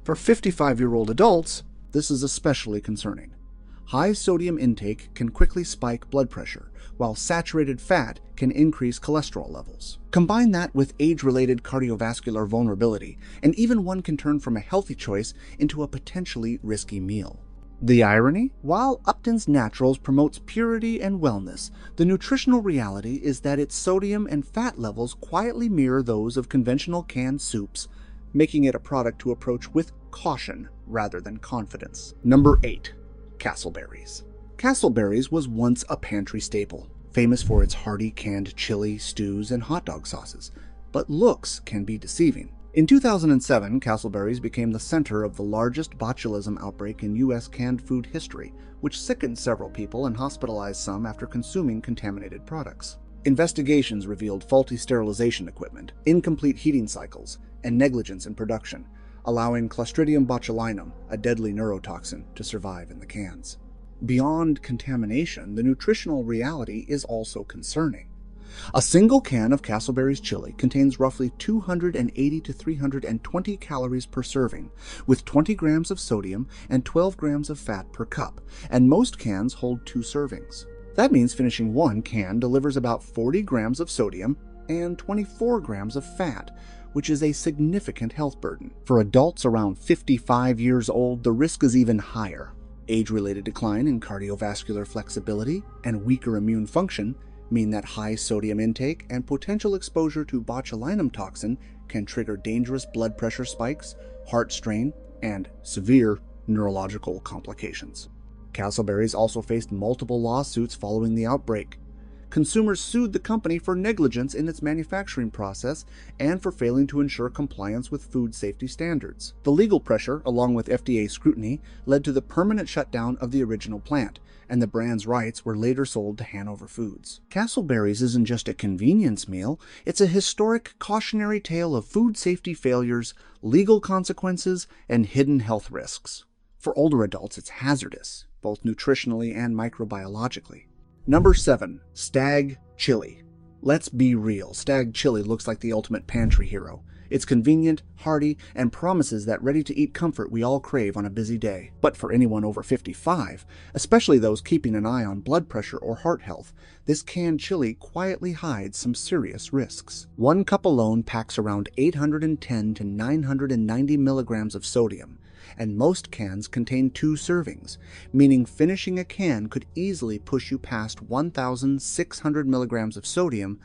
For 55-year-old adults, this is especially concerning. High sodium intake can quickly spike blood pressure, while saturated fat can increase cholesterol levels. Combine that with age-related cardiovascular vulnerability, and even one can turn from a healthy choice into a potentially risky meal. The irony? While Upton's Naturals promotes purity and wellness, the nutritional reality is that its sodium and fat levels quietly mirror those of conventional canned soups, making it a product to approach with caution rather than confidence. Number 8. Castleberries. Castleberries was once a pantry staple, famous for its hearty canned chili, stews, and hot dog sauces, but looks can be deceiving. In 2007, Castleberries became the center of the largest botulism outbreak in U.S. canned food history, which sickened several people and hospitalized some after consuming contaminated products. Investigations revealed faulty sterilization equipment, incomplete heating cycles, and negligence in production, allowing Clostridium botulinum, a deadly neurotoxin, to survive in the cans. Beyond contamination, the nutritional reality is also concerning. A single can of Castleberry's chili contains roughly 280 to 320 calories per serving, with 20 grams of sodium and 12 grams of fat per cup, and most cans hold 2 servings. That means finishing one can delivers about 40 grams of sodium and 24 grams of fat, which is a significant health burden. For adults around 55 years old, the risk is even higher. Age-related decline in cardiovascular flexibility and weaker immune function mean that high sodium intake and potential exposure to botulinum toxin can trigger dangerous blood pressure spikes, heart strain, and severe neurological complications. Castleberry's also faced multiple lawsuits following the outbreak. Consumers sued the company for negligence in its manufacturing process and for failing to ensure compliance with food safety standards. The legal pressure, along with FDA scrutiny, led to the permanent shutdown of the original plant, and the brand's rights were later sold to Hanover Foods. Castleberry's isn't just a convenience meal, it's a historic cautionary tale of food safety failures, legal consequences, and hidden health risks. For older adults, it's hazardous, both nutritionally and microbiologically. Number 7. Stag Chili. Let's be real, Stag Chili looks like the ultimate pantry hero. It's convenient, hearty, and promises that ready-to-eat comfort we all crave on a busy day. But for anyone over 55, especially those keeping an eye on blood pressure or heart health, this canned chili quietly hides some serious risks. One cup alone packs around 810 to 990 milligrams of sodium, and most cans contain 2 servings, meaning finishing a can could easily push you past 1,600 milligrams of sodium.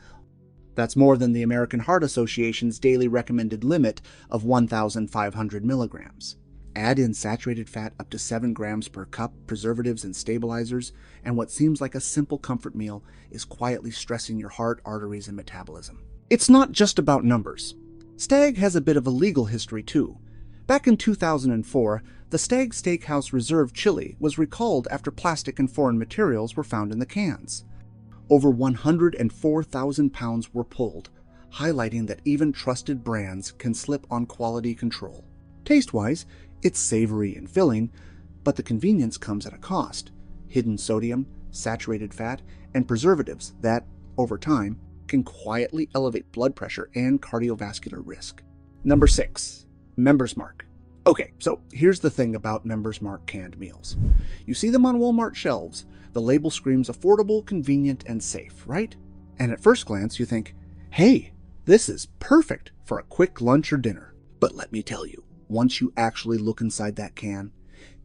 That's more than the American Heart Association's daily recommended limit of 1,500 milligrams. Add in saturated fat up to 7 grams per cup, preservatives and stabilizers, and what seems like a simple comfort meal is quietly stressing your heart, arteries, and metabolism. It's not just about numbers. Stag has a bit of a legal history too. Back in 2004, the Stag Steakhouse Reserve chili was recalled after plastic and foreign materials were found in the cans. Over 104,000 pounds were pulled, highlighting that even trusted brands can slip on quality control. Taste-wise, it's savory and filling, but the convenience comes at a cost: hidden sodium, saturated fat, and preservatives that, over time, can quietly elevate blood pressure and cardiovascular risk. Number 6. Members Mark. Okay, so here's the thing about Members Mark canned meals. You see them on Walmart shelves. The label screams affordable, convenient, and safe, right? And at first glance, you think, hey, this is perfect for a quick lunch or dinner. But let me tell you, once you actually look inside that can,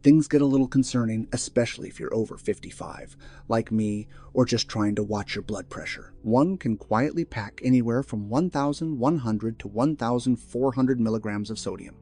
things get a little concerning, especially if you're over 55, like me, or just trying to watch your blood pressure. One can quietly pack anywhere from 1,100 to 1,400 milligrams of sodium,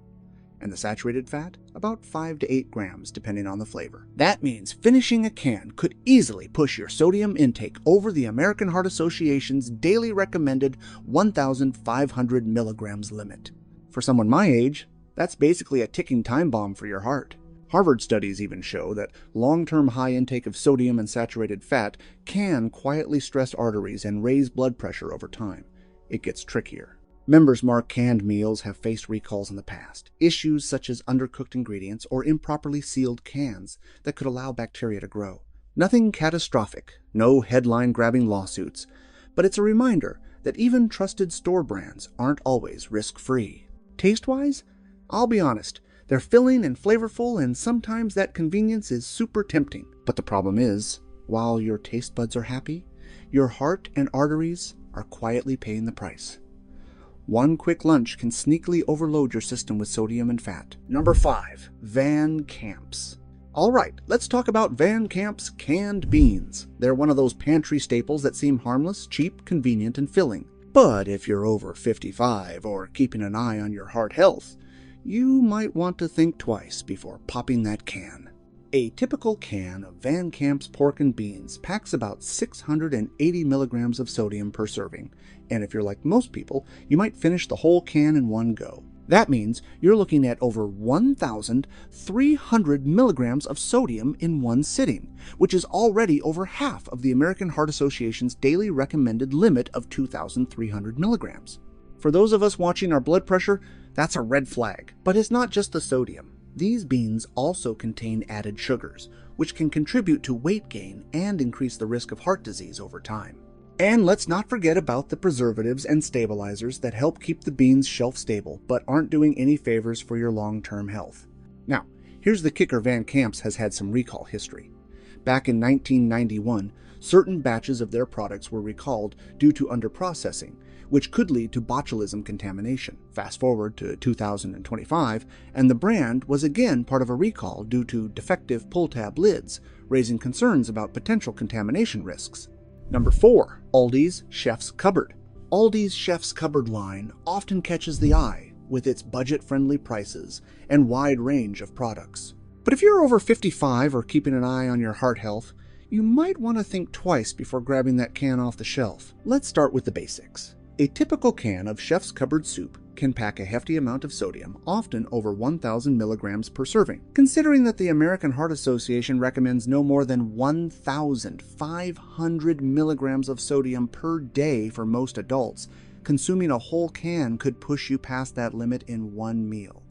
and the saturated fat, about 5 to 8 grams, depending on the flavor. That means finishing a can could easily push your sodium intake over the American Heart Association's daily recommended 1,500 milligrams limit. For someone my age, that's basically a ticking time bomb for your heart. Harvard studies even show that long-term high intake of sodium and saturated fat can quietly stress arteries and raise blood pressure over time. It gets trickier. Members Mark canned meals have faced recalls in the past. Issues such as undercooked ingredients or improperly sealed cans that could allow bacteria to grow. Nothing catastrophic, no headline-grabbing lawsuits, but it's a reminder that even trusted store brands aren't always risk-free. Taste-wise, I'll be honest, they're filling and flavorful, and sometimes that convenience is super tempting. But the problem is, while your taste buds are happy, your heart and arteries are quietly paying the price. One quick lunch can sneakily overload your system with sodium and fat. Number 5. Van Camp's. Alright, let's talk about Van Camp's canned beans. They're one of those pantry staples that seem harmless, cheap, convenient, and filling. But if you're over 55 or keeping an eye on your heart health, you might want to think twice before popping that can. A typical can of Van Camp's pork and beans packs about 680 milligrams of sodium per serving, and if you're like most people, you might finish the whole can in one go. That means you're looking at over 1,300 milligrams of sodium in one sitting, which is already over half of the American Heart Association's daily recommended limit of 2,300 milligrams. For those of us watching our blood pressure, that's a red flag. But it's not just the sodium. These beans also contain added sugars, which can contribute to weight gain and increase the risk of heart disease over time. And let's not forget about the preservatives and stabilizers that help keep the beans shelf stable but aren't doing any favors for your long-term health. Now, here's the kicker: Van Camp's has had some recall history. Back in 1991, certain batches of their products were recalled due to underprocessing, which could lead to botulism contamination. Fast forward to 2025, and the brand was again part of a recall due to defective pull-tab lids, raising concerns about potential contamination risks. Number 4. Aldi's Chef's Cupboard. Aldi's Chef's Cupboard line often catches the eye with its budget-friendly prices and wide range of products. But if you're over 55 or keeping an eye on your heart health, you might want to think twice before grabbing that can off the shelf. Let's start with the basics. A typical can of Chef's Cupboard soup can pack a hefty amount of sodium, often over 1,000 milligrams per serving. Considering that the American Heart Association recommends no more than 1,500 milligrams of sodium per day for most adults, consuming a whole can could push you past that limit in one meal.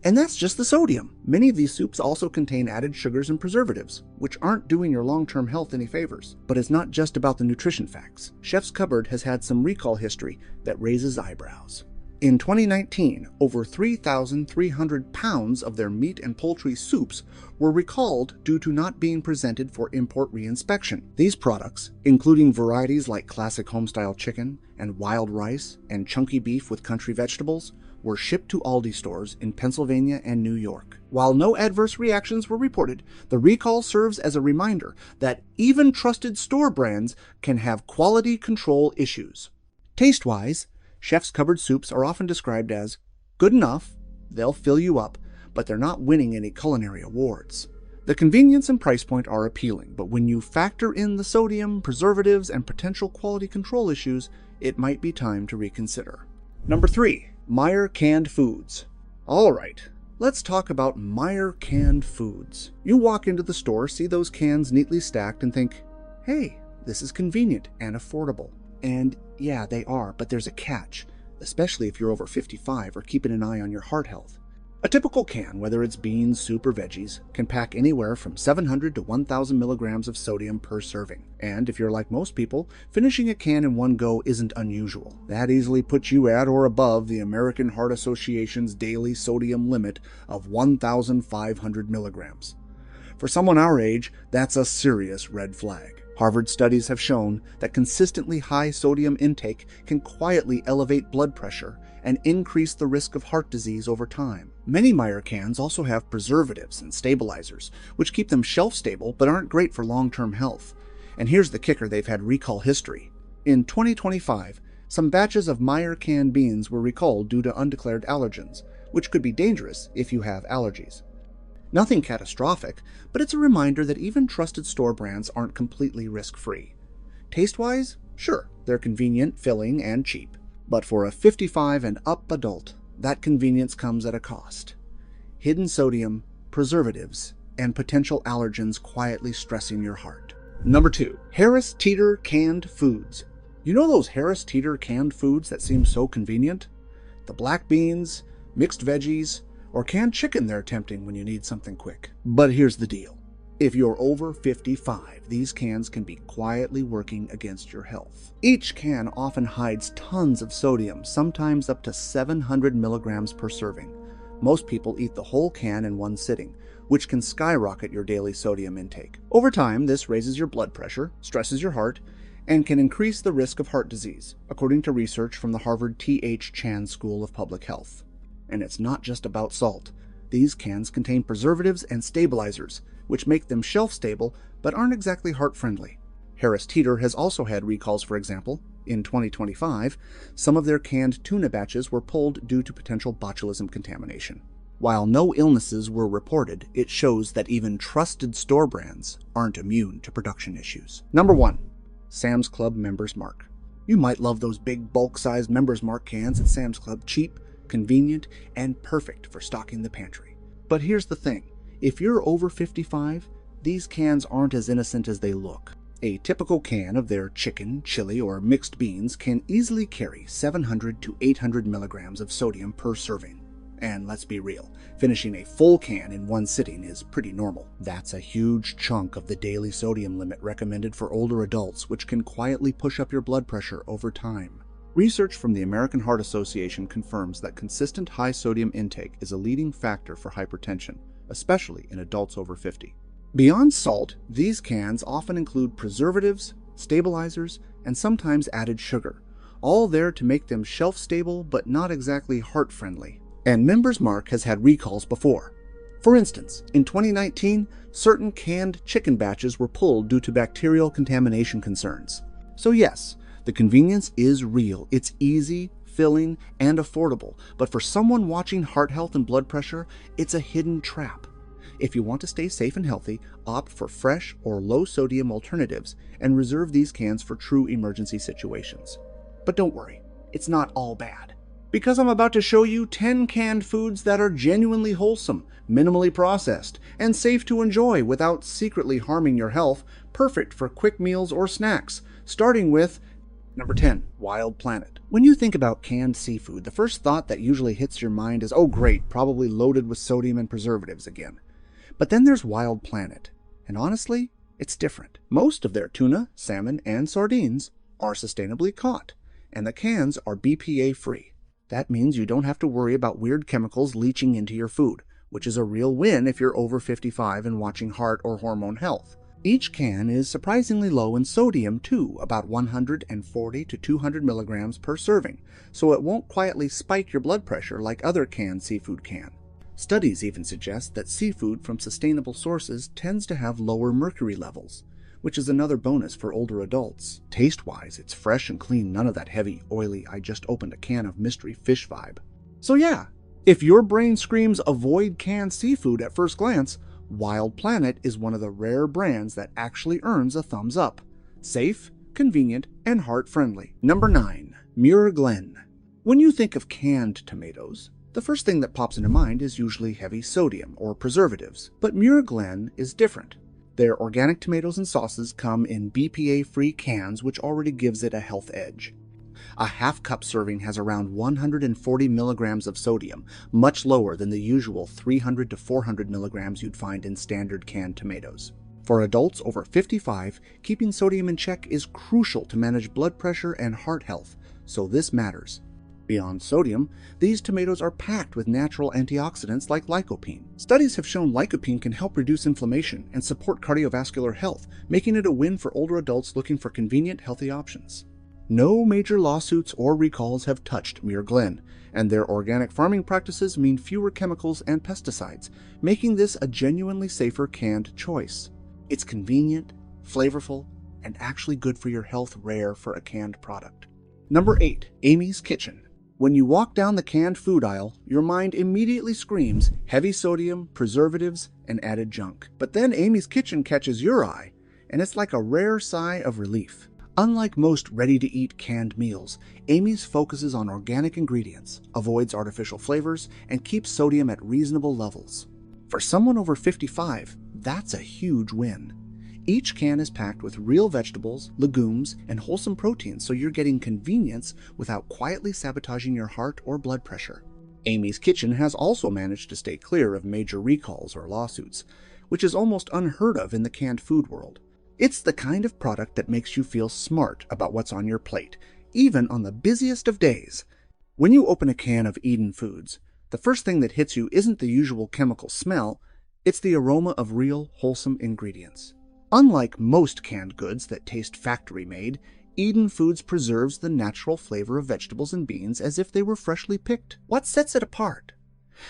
And that's just the sodium. Many of these soups also contain added sugars and preservatives, which aren't doing your long-term health any favors. But it's not just about the nutrition facts. Chef's Cupboard has had some recall history that raises eyebrows. In 2019, over 3,300 pounds of their meat and poultry soups were recalled due to not being presented for import reinspection. These products, including varieties like classic homestyle chicken and wild rice and chunky beef with country vegetables, were shipped to Aldi stores in Pennsylvania and New York. While no adverse reactions were reported, the recall serves as a reminder that even trusted store brands can have quality control issues. Taste-wise, Chef's Cupboard soups are often described as good enough, they'll fill you up, but they're not winning any culinary awards. The convenience and price point are appealing, but when you factor in the sodium, preservatives, and potential quality control issues, it might be time to reconsider. Number 3. Meijer Canned Foods. Alright, let's talk about Meijer Canned Foods. You walk into the store, see those cans neatly stacked, and think, hey, this is convenient and affordable. And yeah, they are, but there's a catch, especially if you're over 55 or keeping an eye on your heart health. A typical can, whether it's beans, soup, or veggies, can pack anywhere from 700 to 1,000 milligrams of sodium per serving. And if you're like most people, finishing a can in one go isn't unusual. That easily puts you at or above the American Heart Association's daily sodium limit of 1,500 milligrams. For someone our age, that's a serious red flag. Harvard studies have shown that consistently high sodium intake can quietly elevate blood pressure and increase the risk of heart disease over time. Many Meijer cans also have preservatives and stabilizers, which keep them shelf-stable but aren't great for long-term health. And here's the kicker: they've had recall history. In 2025, some batches of Meijer canned beans were recalled due to undeclared allergens, which could be dangerous if you have allergies. Nothing catastrophic, but it's a reminder that even trusted store brands aren't completely risk-free. Taste-wise, sure, they're convenient, filling, and cheap. But for a 55 and up adult, that convenience comes at a cost. Hidden sodium, preservatives, and potential allergens quietly stressing your heart. Number 2. Harris Teeter Canned Foods. You know those Harris Teeter canned foods that seem so convenient? The black beans, mixed veggies, or canned chicken they're tempting when you need something quick. But here's the deal. If you're over 55, these cans can be quietly working against your health. Each can often hides tons of sodium, sometimes up to 700 milligrams per serving. Most people eat the whole can in one sitting, which can skyrocket your daily sodium intake. Over time, this raises your blood pressure, stresses your heart, and can increase the risk of heart disease, according to research from the Harvard T.H. Chan School of Public Health. And it's not just about salt. These cans contain preservatives and stabilizers, which make them shelf-stable but aren't exactly heart-friendly. Harris Teeter has also had recalls. For example, in 2025, some of their canned tuna batches were pulled due to potential botulism contamination. While no illnesses were reported, it shows that even trusted store brands aren't immune to production issues. Number 1. Sam's Club Members Mark. You might love those big bulk-sized Members Mark cans at Sam's Club. Cheap, convenient, and perfect for stocking the pantry. But here's the thing. If you're over 55, these cans aren't as innocent as they look. A typical can of their chicken, chili, or mixed beans can easily carry 700 to 800 milligrams of sodium per serving. And let's be real, finishing a full can in one sitting is pretty normal. That's a huge chunk of the daily sodium limit recommended for older adults, which can quietly push up your blood pressure over time. Research from the American Heart Association confirms that consistent high sodium intake is a leading factor for hypertension, especially in adults over 50. Beyond salt, these cans often include preservatives, stabilizers, and sometimes added sugar, all there to make them shelf-stable but not exactly heart-friendly. And Members Mark has had recalls before. For instance, in 2019, certain canned chicken batches were pulled due to bacterial contamination concerns. So yes, the convenience is real. It's easy, filling, and affordable, but for someone watching heart health and blood pressure, it's a hidden trap. If you want to stay safe and healthy, opt for fresh or low-sodium alternatives and reserve these cans for true emergency situations. But don't worry, it's not all bad. Because I'm about to show you 10 canned foods that are genuinely wholesome, minimally processed, and safe to enjoy without secretly harming your health, perfect for quick meals or snacks, starting with Number 10. Wild Planet. When you think about canned seafood, the first thought that usually hits your mind is, oh great, probably loaded with sodium and preservatives again. But then there's Wild Planet, and honestly, it's different. Most of their tuna, salmon, and sardines are sustainably caught, and the cans are BPA-free. That means you don't have to worry about weird chemicals leaching into your food, which is a real win if you're over 55 and watching heart or hormone health. Each can is surprisingly low in sodium too, about 140 to 200 milligrams per serving, so it won't quietly spike your blood pressure like other canned seafood can. Studies even suggest that seafood from sustainable sources tends to have lower mercury levels, which is another bonus for older adults. Taste-wise, it's fresh and clean, none of that heavy, oily, I just opened a can of mystery fish vibe. So yeah, if your brain screams avoid canned seafood at first glance, Wild Planet is one of the rare brands that actually earns a thumbs up. Safe, convenient, and heart-friendly. Number 9. Muir Glen. When you think of canned tomatoes, the first thing that pops into mind is usually heavy sodium or preservatives, but Muir Glen is different. Their organic tomatoes and sauces come in BPA-free cans, which already gives it a health edge. A half-cup serving has around 140 milligrams of sodium, much lower than the usual 300 to 400 milligrams you'd find in standard canned tomatoes. For adults over 55, keeping sodium in check is crucial to manage blood pressure and heart health, so this matters. Beyond sodium, these tomatoes are packed with natural antioxidants like lycopene. Studies have shown lycopene can help reduce inflammation and support cardiovascular health, making it a win for older adults looking for convenient, healthy options. No major lawsuits or recalls have touched Muir Glen, and their organic farming practices mean fewer chemicals and pesticides, making this a genuinely safer canned choice. It's convenient, flavorful, and actually good for your health, rare for a canned product. Number 8. Amy's Kitchen. When you walk down the canned food aisle, your mind immediately screams heavy sodium, preservatives, and added junk. But then Amy's Kitchen catches your eye, and it's like a rare sigh of relief. Unlike most ready-to-eat canned meals, Amy's focuses on organic ingredients, avoids artificial flavors, and keeps sodium at reasonable levels. For someone over 55, that's a huge win. Each can is packed with real vegetables, legumes, and wholesome proteins, so you're getting convenience without quietly sabotaging your heart or blood pressure. Amy's Kitchen has also managed to stay clear of major recalls or lawsuits, which is almost unheard of in the canned food world. It's the kind of product that makes you feel smart about what's on your plate, even on the busiest of days. When you open a can of Eden Foods, the first thing that hits you isn't the usual chemical smell, it's the aroma of real, wholesome ingredients. Unlike most canned goods that taste factory-made, Eden Foods preserves the natural flavor of vegetables and beans as if they were freshly picked. What sets it apart?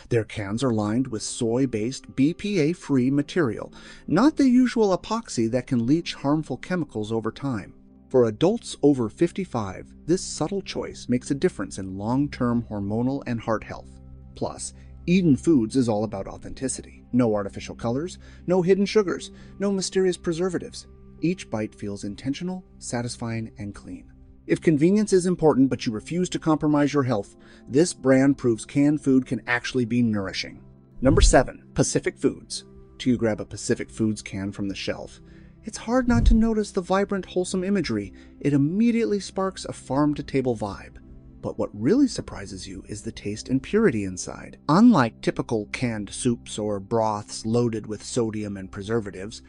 Their cans are lined with soy-based, BPA-free material, not the usual epoxy that can leach harmful chemicals over time. For adults over 55, this subtle choice makes a difference in long-term hormonal and heart health. Plus, Eden Foods is all about authenticity. No artificial colors, no hidden sugars, no mysterious preservatives. Each bite feels intentional, satisfying, and clean. If convenience is important but you refuse to compromise your health, this brand proves canned food can actually be nourishing. Number 7. Pacific Foods. Till you grab a Pacific Foods can from the shelf, it's hard not to notice the vibrant, wholesome imagery. It immediately sparks a farm-to-table vibe. But what really surprises you is the taste and purity inside. Unlike typical canned soups or broths loaded with sodium and preservatives,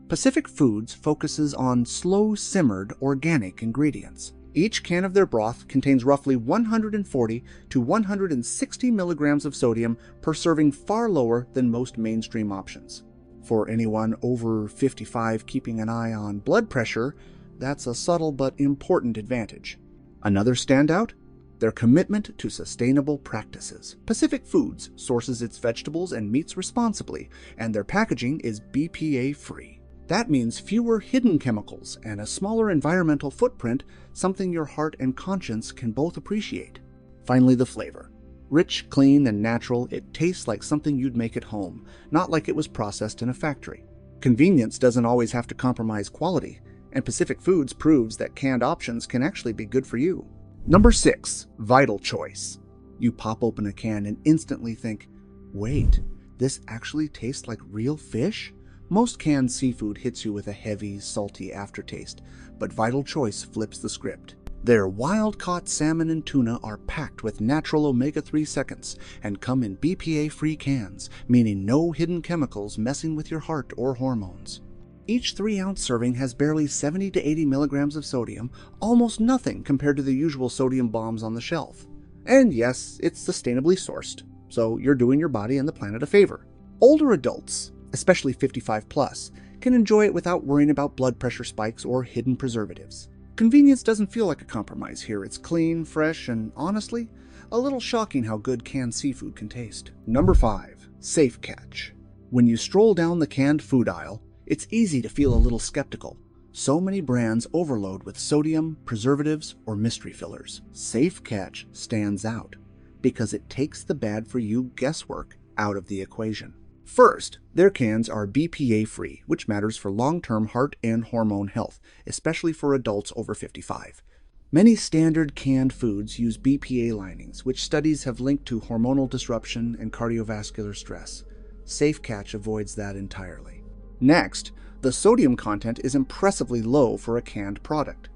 Pacific Foods focuses on slow-simmered organic ingredients. Each can of their broth contains roughly 140 to 160 milligrams of sodium per serving, far lower than most mainstream options. For anyone over 55 keeping an eye on blood pressure, that's a subtle but important advantage. Another standout? Their commitment to sustainable practices. Pacific Foods sources its vegetables and meats responsibly, and their packaging is BPA-free. That means fewer hidden chemicals and a smaller environmental footprint, something your heart and conscience can both appreciate. Finally, the flavor. Rich, clean, and natural, it tastes like something you'd make at home, not like it was processed in a factory. Convenience doesn't always have to compromise quality, and Pacific Foods proves that canned options can actually be good for you. Number 6. Vital choice. You pop open a can and instantly think, wait, this actually tastes like real fish? Most canned seafood hits you with a heavy, salty aftertaste, but Vital Choice flips the script. Their wild-caught salmon and tuna are packed with natural omega-3 seconds and come in BPA-free cans, meaning no hidden chemicals messing with your heart or hormones. Each 3-ounce serving has barely 70 to 80 milligrams of sodium, almost nothing compared to the usual sodium bombs on the shelf. And yes, it's sustainably sourced, so you're doing your body and the planet a favor. Older adults, especially 55 plus, can enjoy it without worrying about blood pressure spikes or hidden preservatives. Convenience doesn't feel like a compromise here. It's clean, fresh, and honestly, a little shocking how good canned seafood can taste. Number 5. Safe Catch. When you stroll down the canned food aisle, it's easy to feel a little skeptical. So many brands overload with sodium, preservatives, or mystery fillers. Safe Catch stands out because it takes the bad-for-you guesswork out of the equation. First, their cans are BPA-free, which matters for long-term heart and hormone health, especially for adults over 55. Many standard canned foods use BPA linings, which studies have linked to hormonal disruption and cardiovascular stress. Safe Catch avoids that entirely. Next, the sodium content is impressively low for a canned product.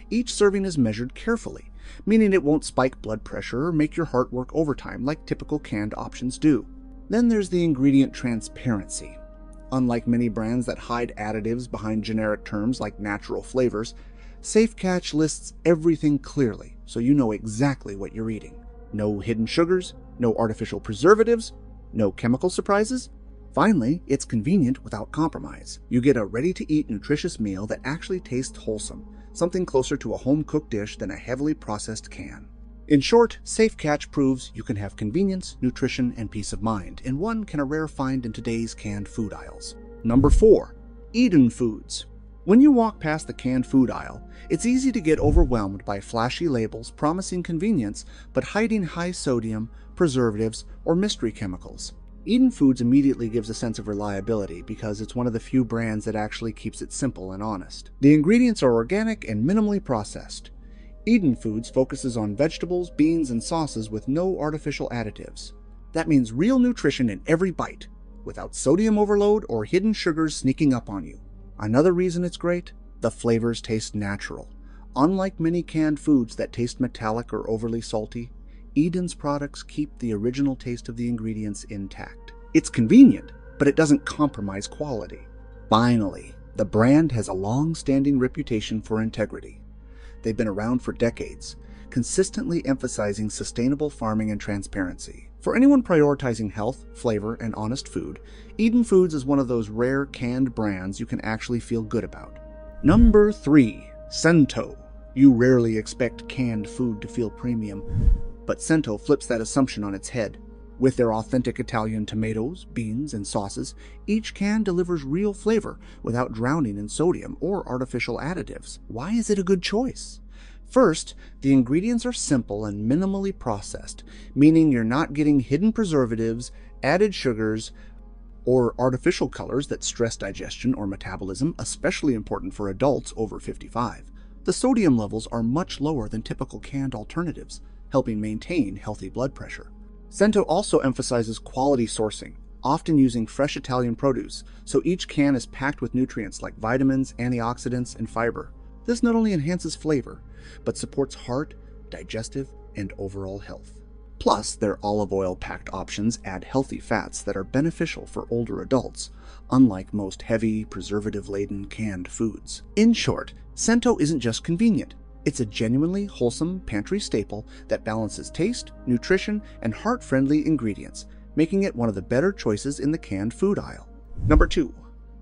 Each serving is measured carefully, meaning it won't spike blood pressure or make your heart work overtime like typical canned options do. Then there's the ingredient transparency. Unlike many brands that hide additives behind generic terms like natural flavors, Safe Catch lists everything clearly so you know exactly what you're eating. No hidden sugars, no artificial preservatives, no chemical surprises. Finally, it's convenient without compromise. You get a ready-to-eat nutritious meal that actually tastes wholesome, something closer to a home-cooked dish than a heavily processed can. In short, Safe Catch proves you can have convenience, nutrition, and peace of mind in one can a rare find in today's canned food aisles. Number 4. Eden Foods. When you walk past the canned food aisle, it's easy to get overwhelmed by flashy labels promising convenience but hiding high sodium, preservatives, or mystery chemicals. Eden Foods immediately gives a sense of reliability because it's one of the few brands that actually keeps it simple and honest. The ingredients are organic and minimally processed. Eden Foods focuses on vegetables, beans, and sauces with no artificial additives. That means real nutrition in every bite, without sodium overload or hidden sugars sneaking up on you. Another reason it's great? The flavors taste natural. Unlike many canned foods that taste metallic or overly salty, Eden's products keep the original taste of the ingredients intact. It's convenient, but it doesn't compromise quality. Finally, the brand has a long-standing reputation for integrity. They've been around for decades, consistently emphasizing sustainable farming and transparency. For anyone prioritizing health, flavor, and honest food, Eden Foods is one of those rare canned brands you can actually feel good about. Number 3. Cento. You rarely expect canned food to feel premium, but Cento flips that assumption on its head. With their authentic Italian tomatoes, beans, and sauces, each can delivers real flavor without drowning in sodium or artificial additives. Why is it a good choice? First, the ingredients are simple and minimally processed, meaning you're not getting hidden preservatives, added sugars, or artificial colors that stress digestion or metabolism, especially important for adults over 55. The sodium levels are much lower than typical canned alternatives, helping maintain healthy blood pressure. Cento also emphasizes quality sourcing, often using fresh Italian produce, so each can is packed with nutrients like vitamins, antioxidants, and fiber. This not only enhances flavor, but supports heart, digestive, and overall health. Plus, their olive oil-packed options add healthy fats that are beneficial for older adults, unlike most heavy, preservative-laden canned foods. In short, Cento isn't just convenient. It's a genuinely wholesome pantry staple that balances taste, nutrition, and heart-friendly ingredients, making it one of the better choices in the canned food aisle. Number 2.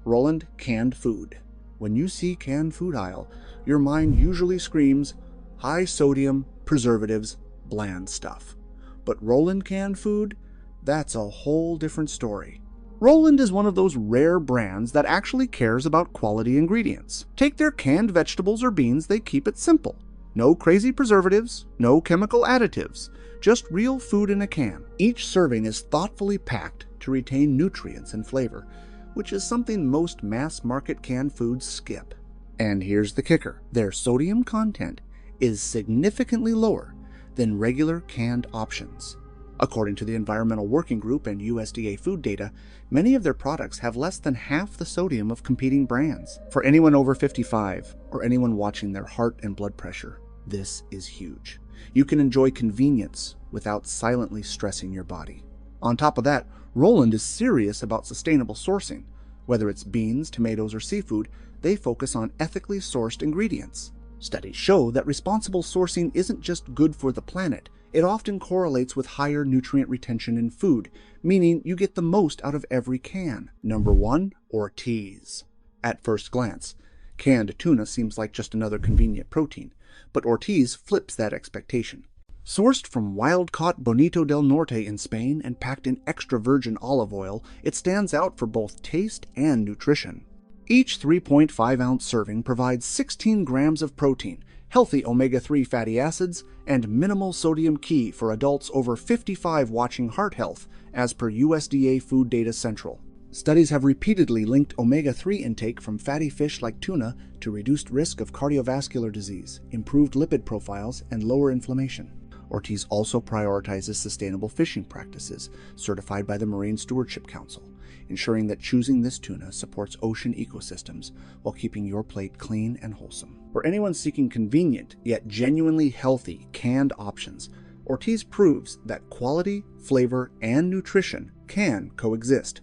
Roland Canned Food. When you see canned food aisle, your mind usually screams, high sodium, preservatives, bland stuff. But Roland Canned Food? That's a whole different story. Roland is one of those rare brands that actually cares about quality ingredients. Take their canned vegetables or beans, they keep it simple. No crazy preservatives, no chemical additives, just real food in a can. Each serving is thoughtfully packed to retain nutrients and flavor, which is something most mass-market canned foods skip. And here's the kicker. Their sodium content is significantly lower than regular canned options. According to the Environmental Working Group and USDA food data, many of their products have less than half the sodium of competing brands. For anyone over 55 or anyone watching their heart and blood pressure, this is huge. You can enjoy convenience without silently stressing your body. On top of that, Roland is serious about sustainable sourcing. Whether it's beans, tomatoes, or seafood, they focus on ethically sourced ingredients. Studies show that responsible sourcing isn't just good for the planet, it often correlates with higher nutrient retention in food, meaning you get the most out of every can. Number 1. Ortiz. At first glance, canned tuna seems like just another convenient protein, but Ortiz flips that expectation. Sourced from wild-caught Bonito del Norte in Spain and packed in extra virgin olive oil, it stands out for both taste and nutrition. Each 3.5-ounce serving provides 16 grams of protein, healthy omega-3 fatty acids, and minimal sodium, key for adults over 55 watching heart health, as per USDA Food Data Central. Studies have repeatedly linked omega-3 intake from fatty fish like tuna to reduced risk of cardiovascular disease, improved lipid profiles, and lower inflammation. Ortiz also prioritizes sustainable fishing practices, certified by the Marine Stewardship Council, ensuring that choosing this tuna supports ocean ecosystems while keeping your plate clean and wholesome. For anyone seeking convenient yet genuinely healthy canned options, Ortiz proves that quality, flavor, and nutrition can coexist.